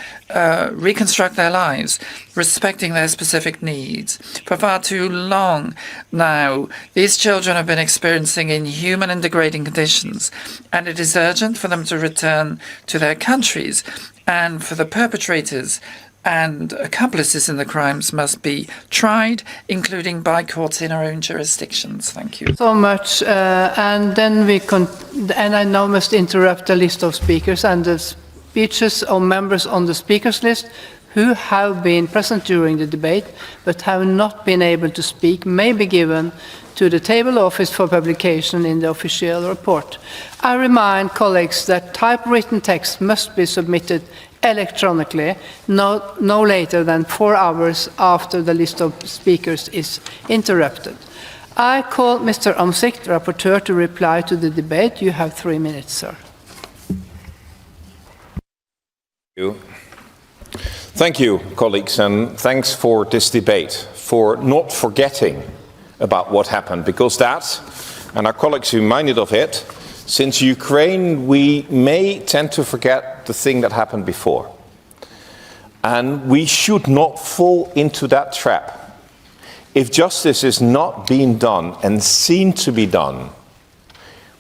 reconstruct their lives, respecting their specific needs. For far too long now, these children have been experiencing inhuman and degrading conditions, and it is urgent for them to return to their countries, and for the perpetrators and accomplices in the crimes must be tried, including by courts in our own jurisdictions. Thank you. So much, and then and I now must interrupt the list of speakers, and the speeches of members on the speakers list who have been present during the debate but have not been able to speak may be given to the table office for publication in the official report. I remind colleagues that typewritten text must be submitted electronically no later than 4 hours after the list of speakers is interrupted. I call Mr. Omtzigt, the rapporteur, to reply to the debate. You have 3 minutes, sir. Thank you, colleagues, and thanks for this debate, for not forgetting about what happened, because that, and our colleagues reminded of it, since Ukraine, we may tend to forget the thing that happened before. And we should not fall into that trap. If justice is not being done and seen to be done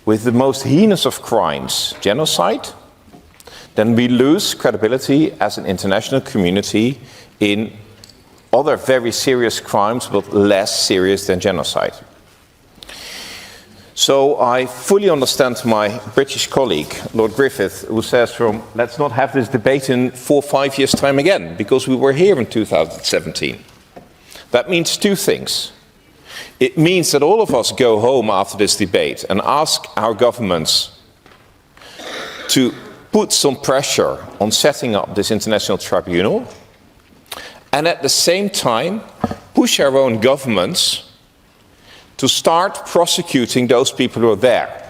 with the most heinous of crimes, genocide, then we lose credibility as an international community in other very serious crimes, but less serious than genocide. So I fully understand my British colleague, Lord Griffith, who says, let's not have this debate in 4 or 5 years' time again, because we were here in 2017. That means two things. It means that all of us go home after this debate and ask our governments to put some pressure on setting up this international tribunal, and at the same time push our own governments to start prosecuting those people who are there.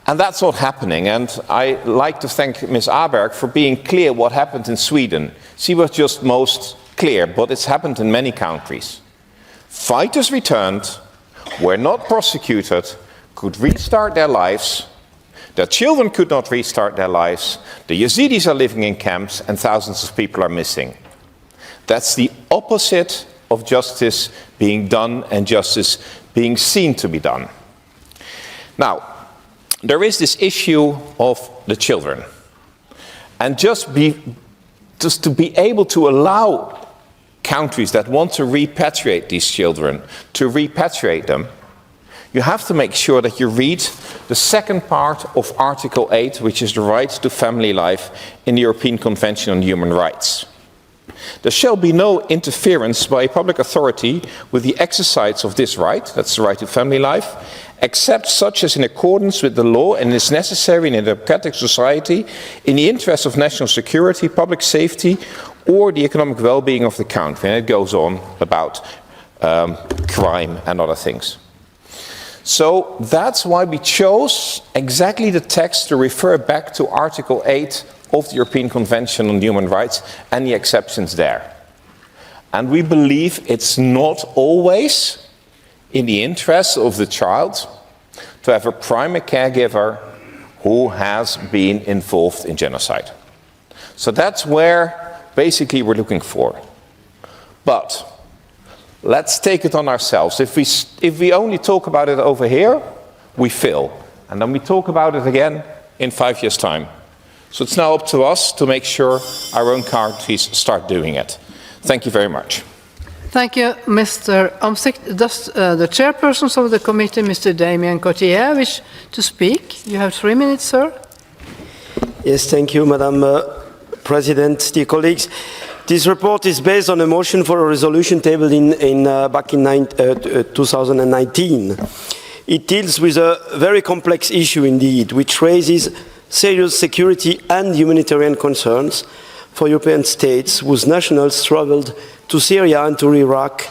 And that's not happening, and I like to thank Ms. Aberg for being clear what happened in Sweden. She was just most clear, but it's happened in many countries. Fighters returned, were not prosecuted, could restart their lives, their children could not restart their lives, the Yazidis are living in camps, and thousands of people are missing. That's the opposite of justice being done and justice being seen to be done. Now, there is this issue of the children. And just to be able to allow countries that want to repatriate these children to repatriate them, you have to make sure that you read the second part of Article 8, which is the right to family life in the European Convention on Human Rights. There shall be no interference by a public authority with the exercise of this right, that's the right to family life, except such as in accordance with the law and is necessary in a democratic society in the interest of national security, public safety, or the economic well-being of the country. And it goes on about crime and other things. So that's why we chose exactly the text to refer back to Article 8 of the European Convention on Human Rights and the exceptions there. And we believe it's not always in the interest of the child to have a primary caregiver who has been involved in genocide. So that's where basically we're looking for. But let's take it on ourselves. If we only talk about it over here, we fail. And then we talk about it again in 5 years' time. So it's now up to us to make sure our own countries start doing it. Thank you very much. Thank you, Mr. Omsik. Does the chairperson of the committee, Mr. Damien Cotier, wish to speak? You have 3 minutes, sir. Yes, thank you, Madam President. Dear colleagues, this report is based on a motion for a resolution tabled back in 2019. It deals with a very complex issue indeed, which raises serious security and humanitarian concerns for European states whose nationals traveled to Syria and to Iraq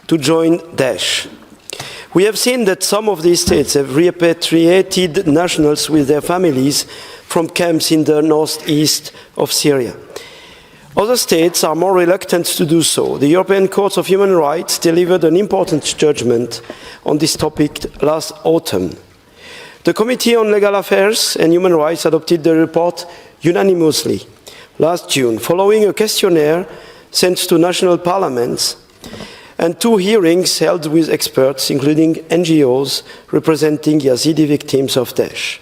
to join Daesh. We have seen that some of these states have repatriated nationals with their families from camps in the northeast of Syria. Other states are more reluctant to do so. The European Court of Human Rights delivered an important judgment on this topic last autumn. The Committee on Legal Affairs and Human Rights adopted the report unanimously last June, following a questionnaire sent to national parliaments and 2 hearings held with experts, including NGOs representing Yazidi victims of Daesh.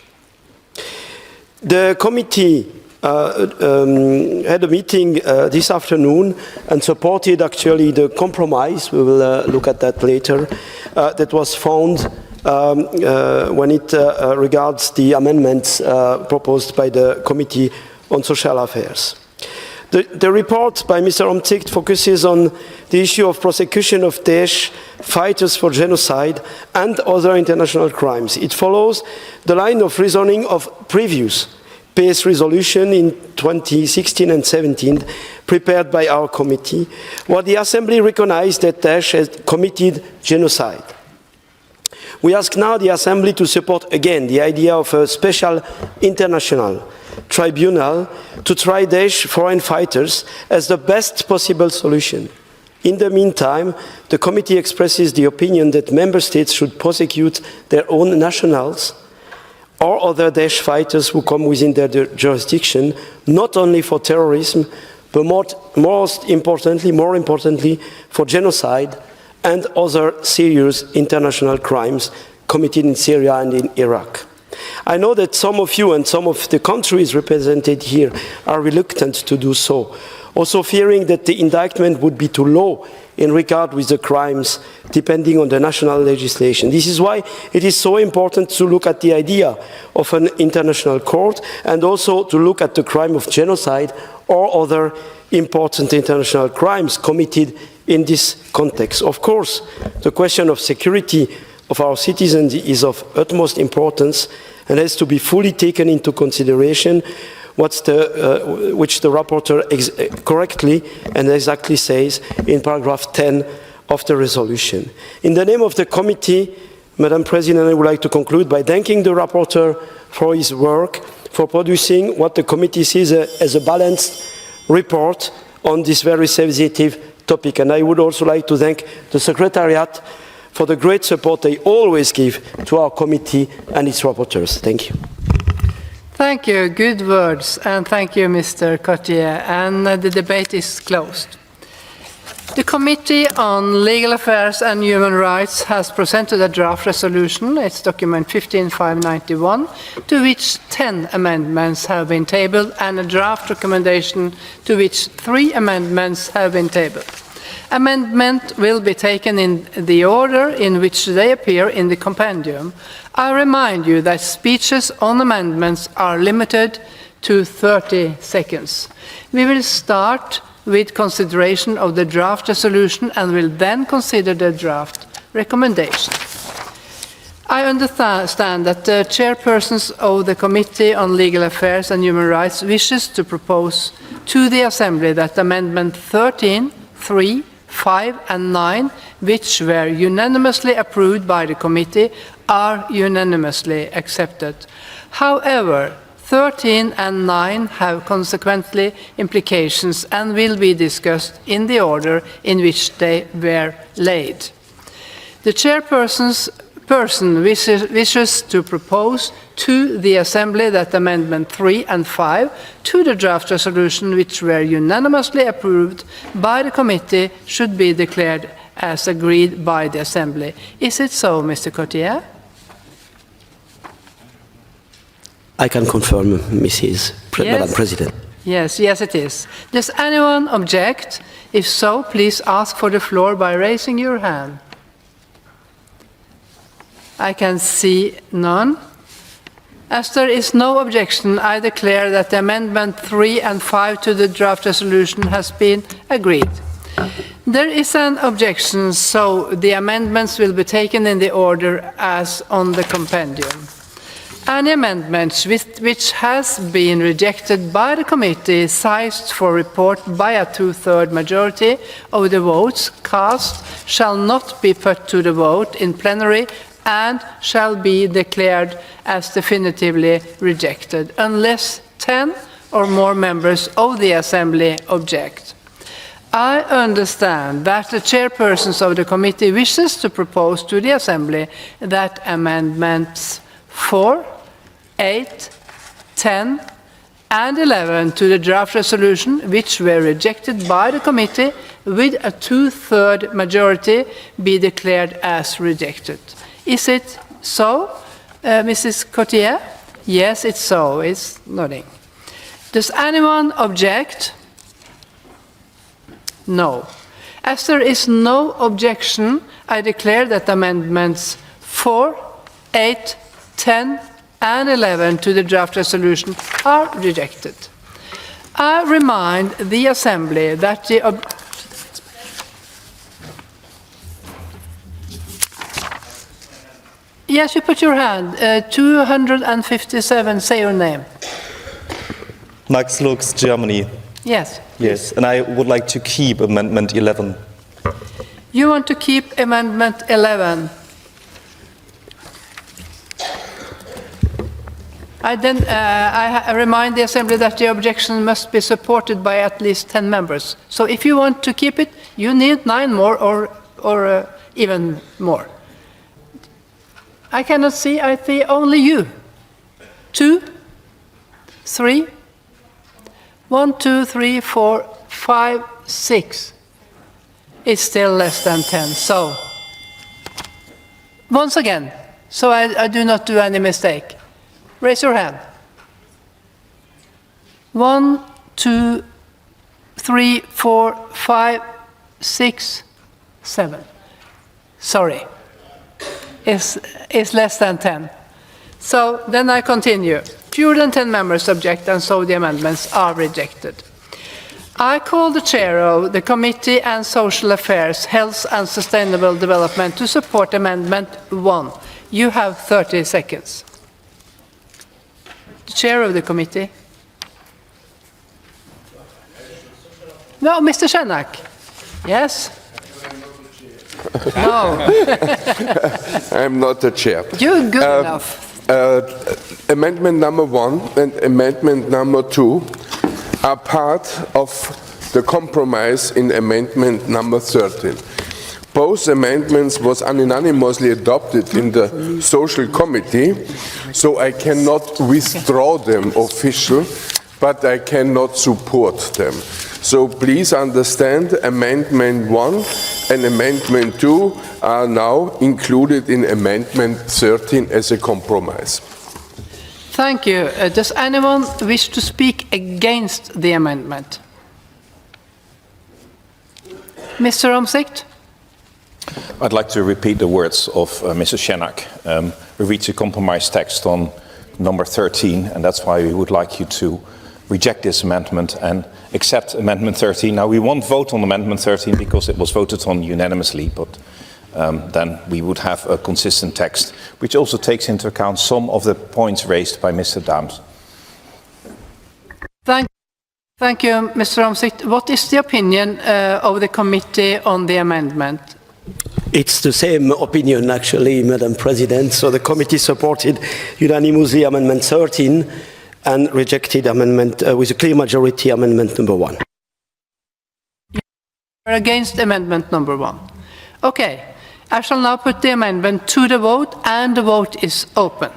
The committee had a meeting this afternoon and supported actually the compromise, we will look at that later, that was found when it regards the amendments proposed by the Committee on Social Affairs. The report by Mr. Omtzigt focuses on the issue of prosecution of Daesh fighters for genocide and other international crimes. It follows the line of reasoning of previous peace resolution in 2016 and 17 prepared by our committee, where the Assembly recognized that Daesh has committed genocide. We ask now the Assembly to support again the idea of a special international tribunal to try Daesh foreign fighters as the best possible solution. In the meantime, the committee expresses the opinion that member states should prosecute their own nationals or other Daesh fighters who come within their jurisdiction, not only for terrorism, but more importantly, for genocide and other serious international crimes committed in Syria and in Iraq. I know that some of you and some of the countries represented here are reluctant to do so, also fearing that the indictment would be too low in regard with the crimes depending on the national legislation. This is why it is so important to look at the idea of an international court and also to look at the crime of genocide or other important international crimes committed in this context. Of course, the question of security of our citizens is of utmost importance, and has to be fully taken into consideration, which the rapporteur correctly and exactly says in paragraph 10 of the resolution. In the name of the committee, Madam President, I would like to conclude by thanking the rapporteur for his work, for producing what the committee sees as a balanced report on this very sensitive topic. And I would also like to thank the Secretariat for the great support they always give to our committee and its rapporteurs. Thank you. Thank you. Good words. And thank you, Mr. Cotier. And the debate is closed. The Committee on Legal Affairs and Human Rights has presented a draft resolution, it's document 15591, to which 10 amendments have been tabled and a draft recommendation to which 3 amendments have been tabled. Amendment will be taken in the order in which they appear in the compendium. I remind you that speeches on amendments are limited to 30 seconds. We will start with consideration of the draft resolution and will then consider the draft recommendation. I understand that the chairpersons of the Committee on Legal Affairs and Human Rights wishes to propose to the Assembly that Amendment 13, 3, 5 and 9, which were unanimously approved by the committee, are unanimously accepted. However, 13 and 9 have consequently implications and will be discussed in the order in which they were laid. The chairperson wishes to propose to the Assembly that Amendment 3 and 5 to the draft resolution, which were unanimously approved by the committee, should be declared as agreed by the Assembly. Is it so, Mr. Cotier? I can confirm, Madam President. Yes, it is. Does anyone object? If so, please ask for the floor by raising your hand. I can see none. As there is no objection, I declare that the Amendment 3 and 5 to the draft resolution has been agreed. There is an objection, so the amendments will be taken in the order as on the compendium. Any amendment which has been rejected by the committee sized for report by a 2/3 majority of the votes cast shall not be put to the vote in plenary and shall be declared as definitively rejected unless 10 or more members of the Assembly object. I understand that the chairpersons of the committee wishes to propose to the Assembly that amendments 4, 8, 10, and 11 to the draft resolution, which were rejected by the committee with a 2/3 majority, be declared as rejected. Is it so, Mrs. Cotier? Yes, it's so. It's nodding. Does anyone object? No. As there is no objection, I declare that amendments 4, 8, 10, and 11 to the draft resolution are rejected. I remind the Assembly that the Yes, you put your hand. 257, say your name. Max Lux, Germany. Yes. Yes, and I would like to keep Amendment 11. You want to keep Amendment 11. I remind the Assembly that the objection must be supported by at least 10 members. So if you want to keep it, you need 9 more or even more. I cannot see. I see only you. 2, 3, 1, 2, 3, 4, 5, 6. It's still less than 10. So, once again, so I do not do any mistake. Raise your hand. 1, 2, 3, 4, 5, 6, 7. Sorry. Is less than 10. So then I continue. Fewer than 10 members object, and so the amendments are rejected. I call the chair of the Committee on Social Affairs, Health and Sustainable Development to support Amendment 1. You have 30 seconds. The chair of the committee. No, Mr. Shenak. Yes? No. I'm not the chair. You're good enough. Amendment number 1 and amendment number 2 are part of the compromise in amendment number 13. Both amendments was unanimously adopted in the social committee, so I cannot withdraw them official, but I cannot support them. So please understand, Amendment 1 and Amendment 2 are now included in Amendment 13 as a compromise. Thank you. Does anyone wish to speak against the amendment? Mr. Omzicht? I'd like to repeat the words of Mrs. Shenak. We reached a compromise text on number 13, and that's why we would like you to reject this amendment and accept Amendment 13. Now, we won't vote on Amendment 13 because it was voted on unanimously, but then we would have a consistent text, which also takes into account some of the points raised by Mr. Daams. Thank you, Mr. Omzicht. What is the opinion of the committee on the amendment? It's the same opinion, actually, Madam President. So the committee supported unanimously Amendment 13 and rejected amendment with a clear majority amendment number 1. You're against amendment number 1. Okay. I shall now put the amendment to the vote, and the vote is open.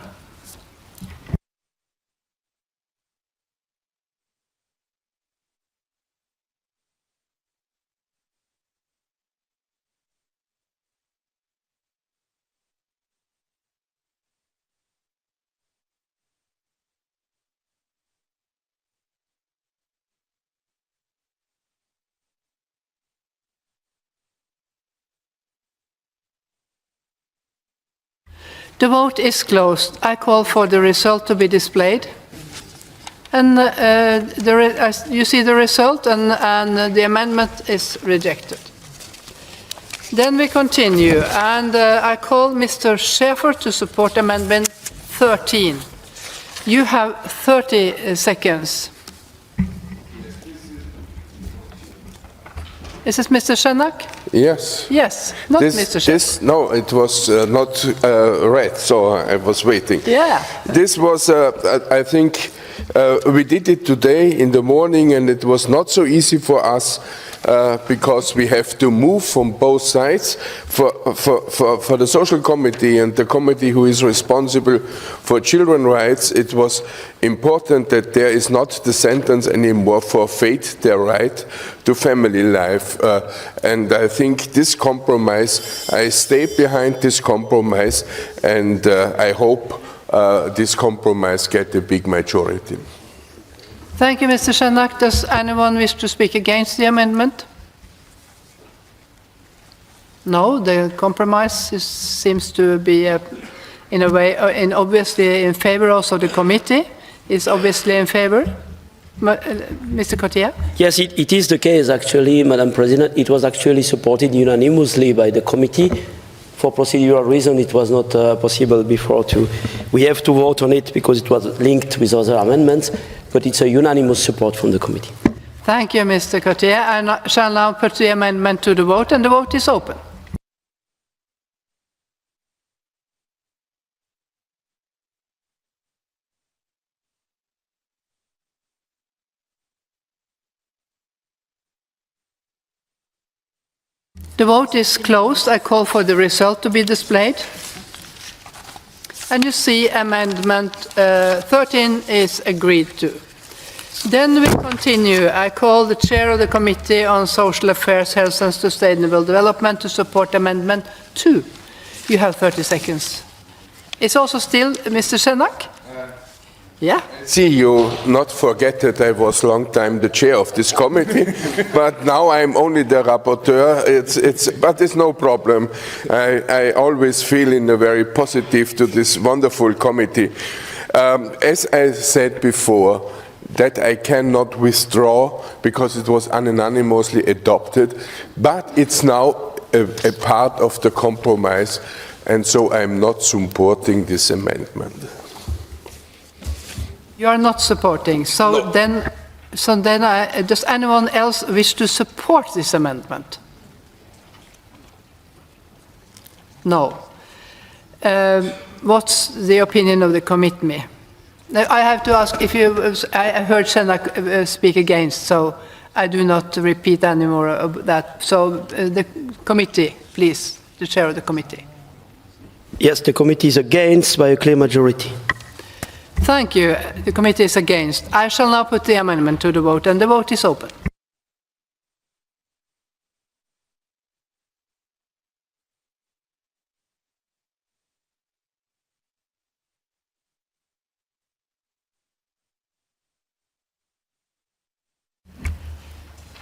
The vote is closed. I call for the result to be displayed. And you see the result, and the amendment is rejected. Then we continue, and I call Mr. Schäfer to support Amendment 13. You have 30 seconds. Is this Mr. Shenak? Yes. Yes, not Mr. Shenak. No, it was not read, so I was waiting. Yeah. This was, I think, we did it today in the morning, and it was not so easy for us because we have to move from both sides. For the social committee and the committee who is responsible for children's rights, it was important that there is not the sentence anymore, forfeit their right to family life. And I think this compromise, I stay behind this compromise, and I hope this compromise gets a big majority. Thank you, Mr. Shenak. Does anyone wish to speak against the amendment? No, the compromise seems to be, in a way, obviously in favor also of the committee. Is obviously in favor. Mr. Cottier? Yes, it is the case, actually, Madam President. It was actually supported unanimously by the committee. For procedural reasons, it was not possible before to. We have to vote on it because it was linked with other amendments, but it's a unanimous support from the committee. Thank you, Mr. Cottier. I shall now put the amendment to the vote, and the vote is open. The vote is closed. I call for the result to be displayed. And you see amendment 13 is agreed to. Then we continue. I call the chair of the Committee on Social Affairs, Health and Sustainable Development to support amendment 2. You have 30 seconds. It's also still Mr. Shenak? Yeah. See, you not forget that I was long time the chair of this committee, but now I'm only the rapporteur. But it's no problem. I always feel in a very positive to this wonderful committee. As I said before, that I cannot withdraw because it was unanimously adopted, but it's now a part of the compromise, and so I'm not supporting this amendment. You are not supporting. So then, does anyone else wish to support this amendment? No. What's the opinion of the committee? I have to ask if you. I heard Senna speak against, so I do not repeat any more of that. So the committee, please, the chair of the committee. Yes, the committee is against by a clear majority. Thank you. The committee is against. I shall now put the amendment to the vote, and the vote is open.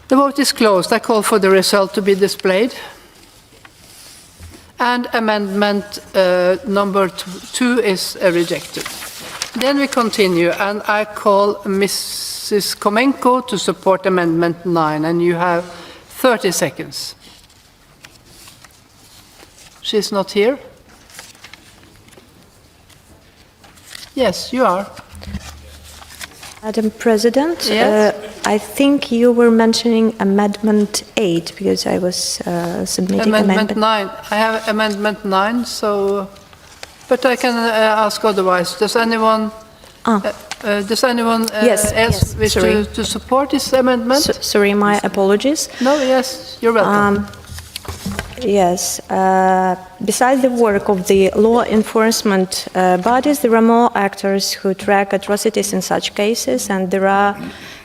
The vote is closed. I call for the result to be displayed. And amendment number 2 is rejected. Then we continue, and I call Mrs. Komenko to support amendment 9, and you have 30 seconds. She's not here? Yes, you are. Madam President, Yes? I think you were mentioning Amendment 8 because I was submitting Amendment 9. I have Amendment 9, so, but I can ask otherwise. Does anyone else wish to support this amendment? Sorry, my apologies. No, yes, you're welcome. Yes. Besides the work of the law enforcement bodies, there are more actors who track atrocities in such cases, and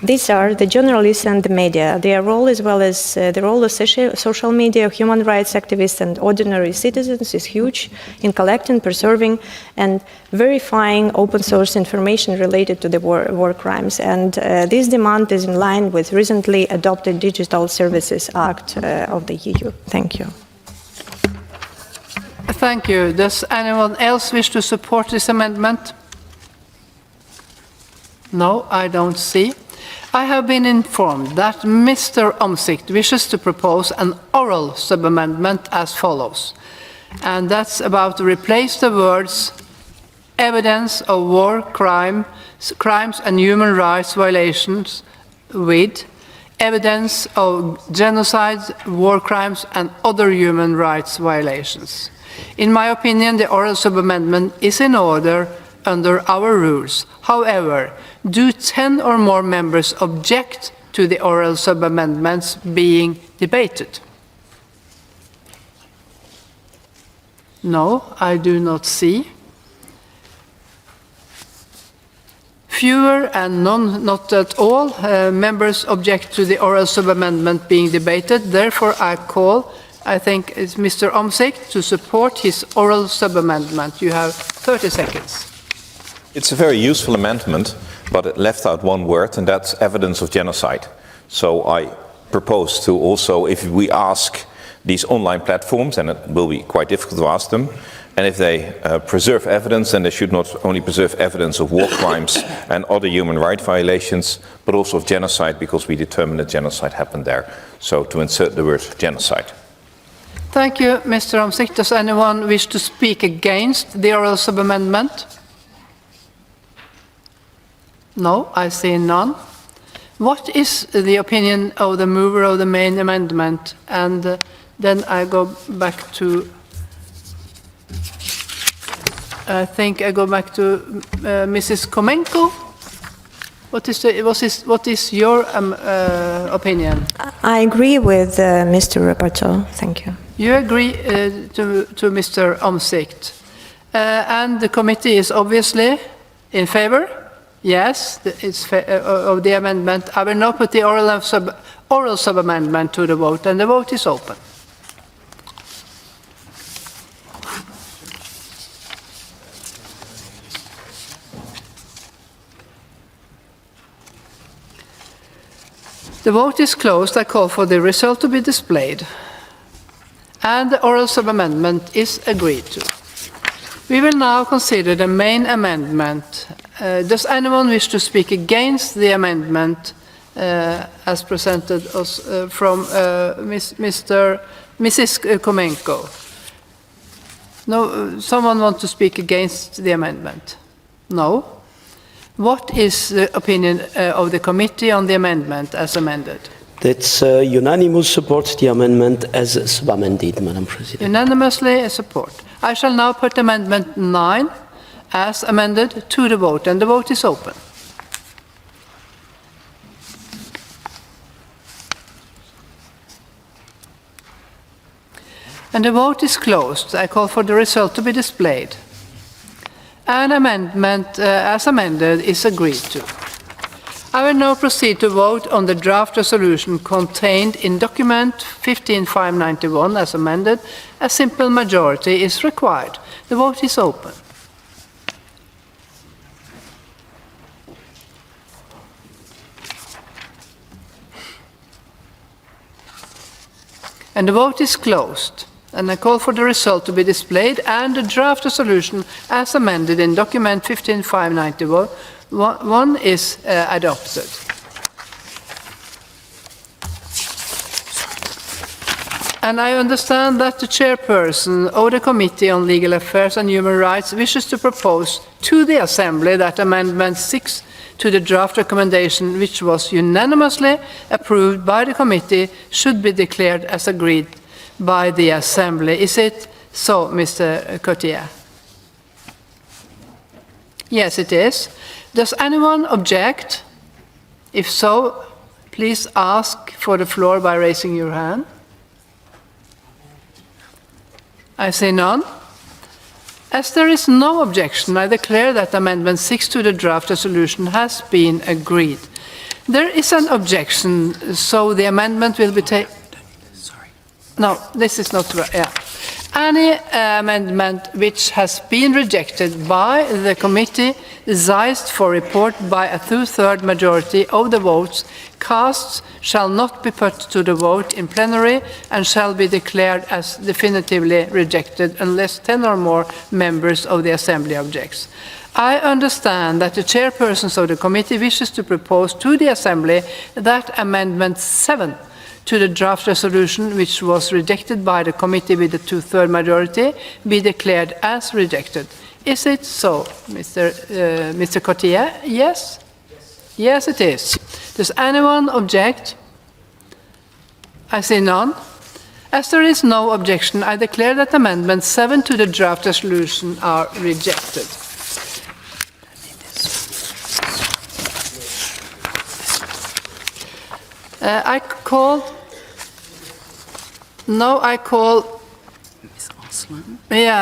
these are the journalists and the media. Their role, as well as the role of social media, human rights activists, and ordinary citizens, is huge in collecting, preserving, and verifying open source information related to the war crimes. And this demand is in line with recently adopted Digital Services Act of the EU. Thank you. Thank you. Does anyone else wish to support this amendment? No, I don't see. I have been informed that Mr. Omtzigt wishes to propose an oral sub-amendment as follows. And that's about to replace the words evidence of war crimes and human rights violations with evidence of genocide, war crimes and other human rights violations. In my opinion, the oral sub-amendment is in order under our rules. However, do 10 or more members object to the oral sub-amendments being debated? No, I do not see. Fewer and not at all members object to the oral sub-amendment being debated. Therefore, I think it's Mr. Omtzigt to support his oral sub-amendment. You have 30 seconds. It's a very useful amendment, but it left out one word, and that's evidence of genocide. So I propose to also, if we ask these online platforms, and it will be quite difficult to ask them, and if they preserve evidence, then they should not only preserve evidence of war crimes and other human rights violations, but also of genocide, because we determined that genocide happened there. So to insert the word genocide. Thank you, Mr. Omtzigt. Does anyone wish to speak against the oral sub-amendment? No, I see none. What is the opinion of the mover of the main amendment? And then I go back to, I think I go back to Mrs. Komenko. What is your opinion? I agree with Mr. Rapporteur. Thank you. You agree to Mr. Omtzigt. And the committee is obviously in favor? Yes, of the amendment. I will now put the oral sub-amendment to the vote, and the vote is open. The vote is closed. I call for the result to be displayed. And the oral sub-amendment is agreed to. We will now consider the main amendment. Does anyone wish to speak against the amendment as presented from Mrs. Komenko? No, someone want to speak against the amendment? No. What is the opinion of the committee on the amendment as amended? That's unanimous support the amendment as amended, Madam President. Unanimously support. I shall now put Amendment 9 as amended to the vote, and the vote is open. And the vote is closed. I call for the result to be displayed. An amendment as amended is agreed to. I will now proceed to vote on the draft resolution contained in document 15591 as amended. A simple majority is required. The vote is open. And the vote is closed. And I call for the result to be displayed, and the draft resolution as amended in document 15591 is adopted. And I understand that the chairperson of the Committee on Legal Affairs and Human Rights wishes to propose to the Assembly that Amendment 6 to the draft recommendation, which was unanimously approved by the committee, should be declared as agreed by the Assembly. Is it so, Mr. Cotier? Yes, it is. Does anyone object? If so, please ask for the floor by raising your hand. I see none. As there is no objection, I declare that Amendment 6 to the draft resolution has been agreed. There is an objection, so the amendment will be taken. No, this is not right. Yeah. Any amendment which has been rejected by the committee desires for report by a two-thirds majority of the votes cast shall not be put to the vote in plenary and shall be declared as definitively rejected unless 10 or more members of the Assembly objects. I understand that the chairpersons of the committee wishes to propose to the Assembly that Amendment 7 to the draft resolution, which was rejected by the committee with a two-thirds majority, be declared as rejected. Is it so, Mr. Cotier? Yes? Yes, it is. Does anyone object? I see none. As there is no objection, I declare that Amendment 7 to the draft resolution are rejected. I call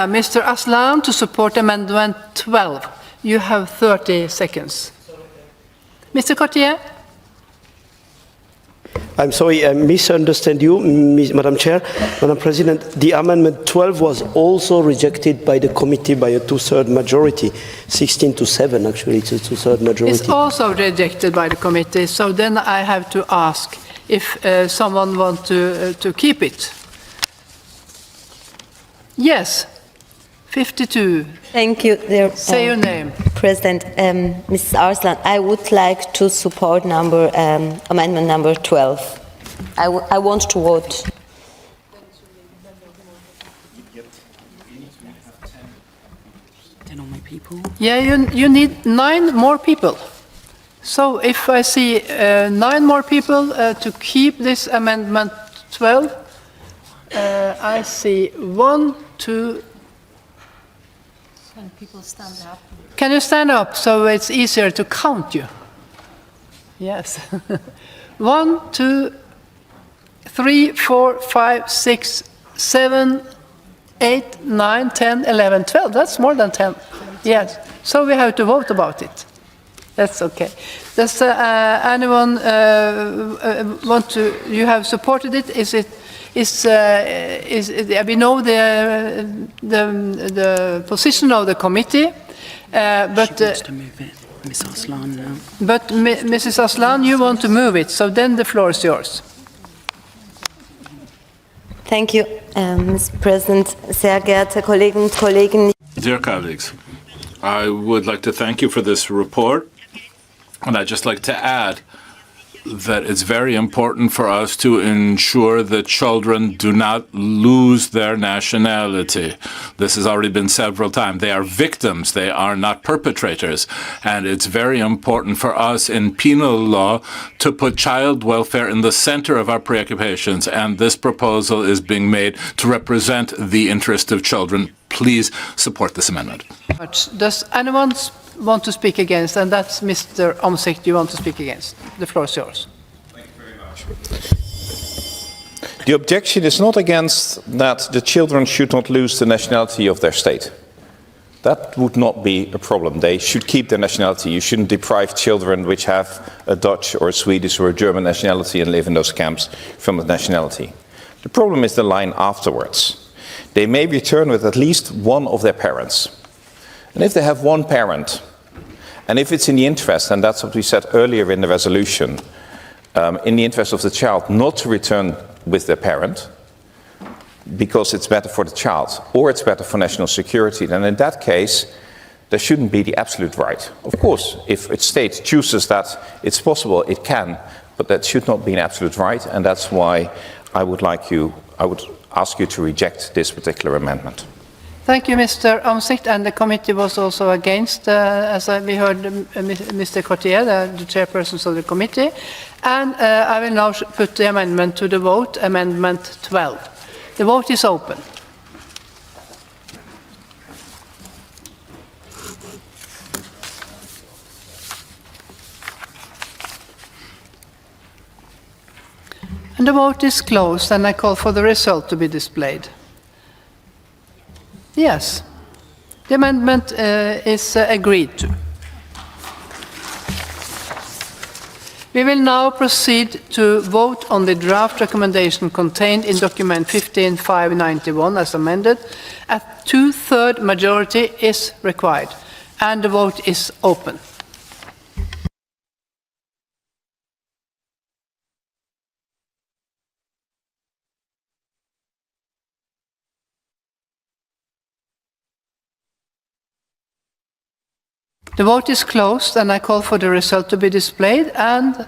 Mr. Aslan to support Amendment 12. You have 30 seconds. Mr. Cotier? I'm sorry, I misunderstood you, Madam Chair. Madam President, the Amendment 12 was also rejected by the committee by a two-thirds majority, 16-7 actually, it's a two-thirds majority. It's also rejected by the committee, so then I have to ask if someone wants to keep it. Yes, 52. Thank you, dear, Say your name. President. Mrs. Arslan, I would like to support amendment number 12. I want to vote. Yeah, you need 9 more people. So if I see 9 more people to keep this amendment 12, I see 1, 2. Can people stand up? Can you stand up so it's easier to count you? Yes. 1, 2, 3, 4, 5, 6, 7, 8, 9, 10, 11, 12. That's more than 10. Yes. So we have to vote about it. That's okay. Does anyone want to? You have supported it. We know the position of the committee, but Mrs. Aslan, you want to move it. So then the floor is yours. Thank you, Mr. President. Sehr geehrte Kolleginnen und Kollegen. Dear colleagues, I would like to thank you for this report, and I'd just like to add that it's very important for us to ensure that children do not lose their nationality. This has already been several times. They are victims, they are not perpetrators. And it's very important for us in penal law to put child welfare in the center of our preoccupations. And this proposal is being made to represent the interest of children. Please support this amendment. Does anyone want to speak against? And that's Mr. Omsik, you want to speak against. The floor is yours. Thank you very much. The objection is not against that the children should not lose the nationality of their state. That would not be a problem. They should keep their nationality. You shouldn't deprive children which have a Dutch or a Swedish or a German nationality and live in those camps from the nationality. The problem is the line afterwards. They may return with at least one of their parents. And if they have one parent, and if it's in the interest, and that's what we said earlier in the resolution, in the interest of the child not to return with their parent, because it's better for the child, or it's better for national security, then in that case, there shouldn't be the absolute right. Of course, if a state chooses that it's possible, it can, but that should not be an absolute right, and that's why I would ask you to reject this particular amendment. Thank you, Mr. Omsicht, and the committee was also against, as we heard Mr. Cotier, the chairperson of the committee. And I will now put the amendment to the vote, Amendment 12. The vote is open. And the vote is closed, and I call for the result to be displayed. Yes, the amendment is agreed to. We will now proceed to vote on the draft recommendation contained in document 15/591 as amended. A 2/3 majority is required, and the vote is open. The vote is closed, and I call for the result to be displayed, and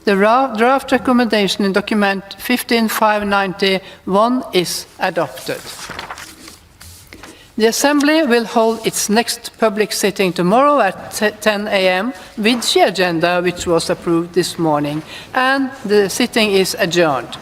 the draft recommendation in document 15/591 is adopted. The Assembly will hold its next public sitting tomorrow at 10 a.m. with the agenda which was approved this morning, and the sitting is adjourned.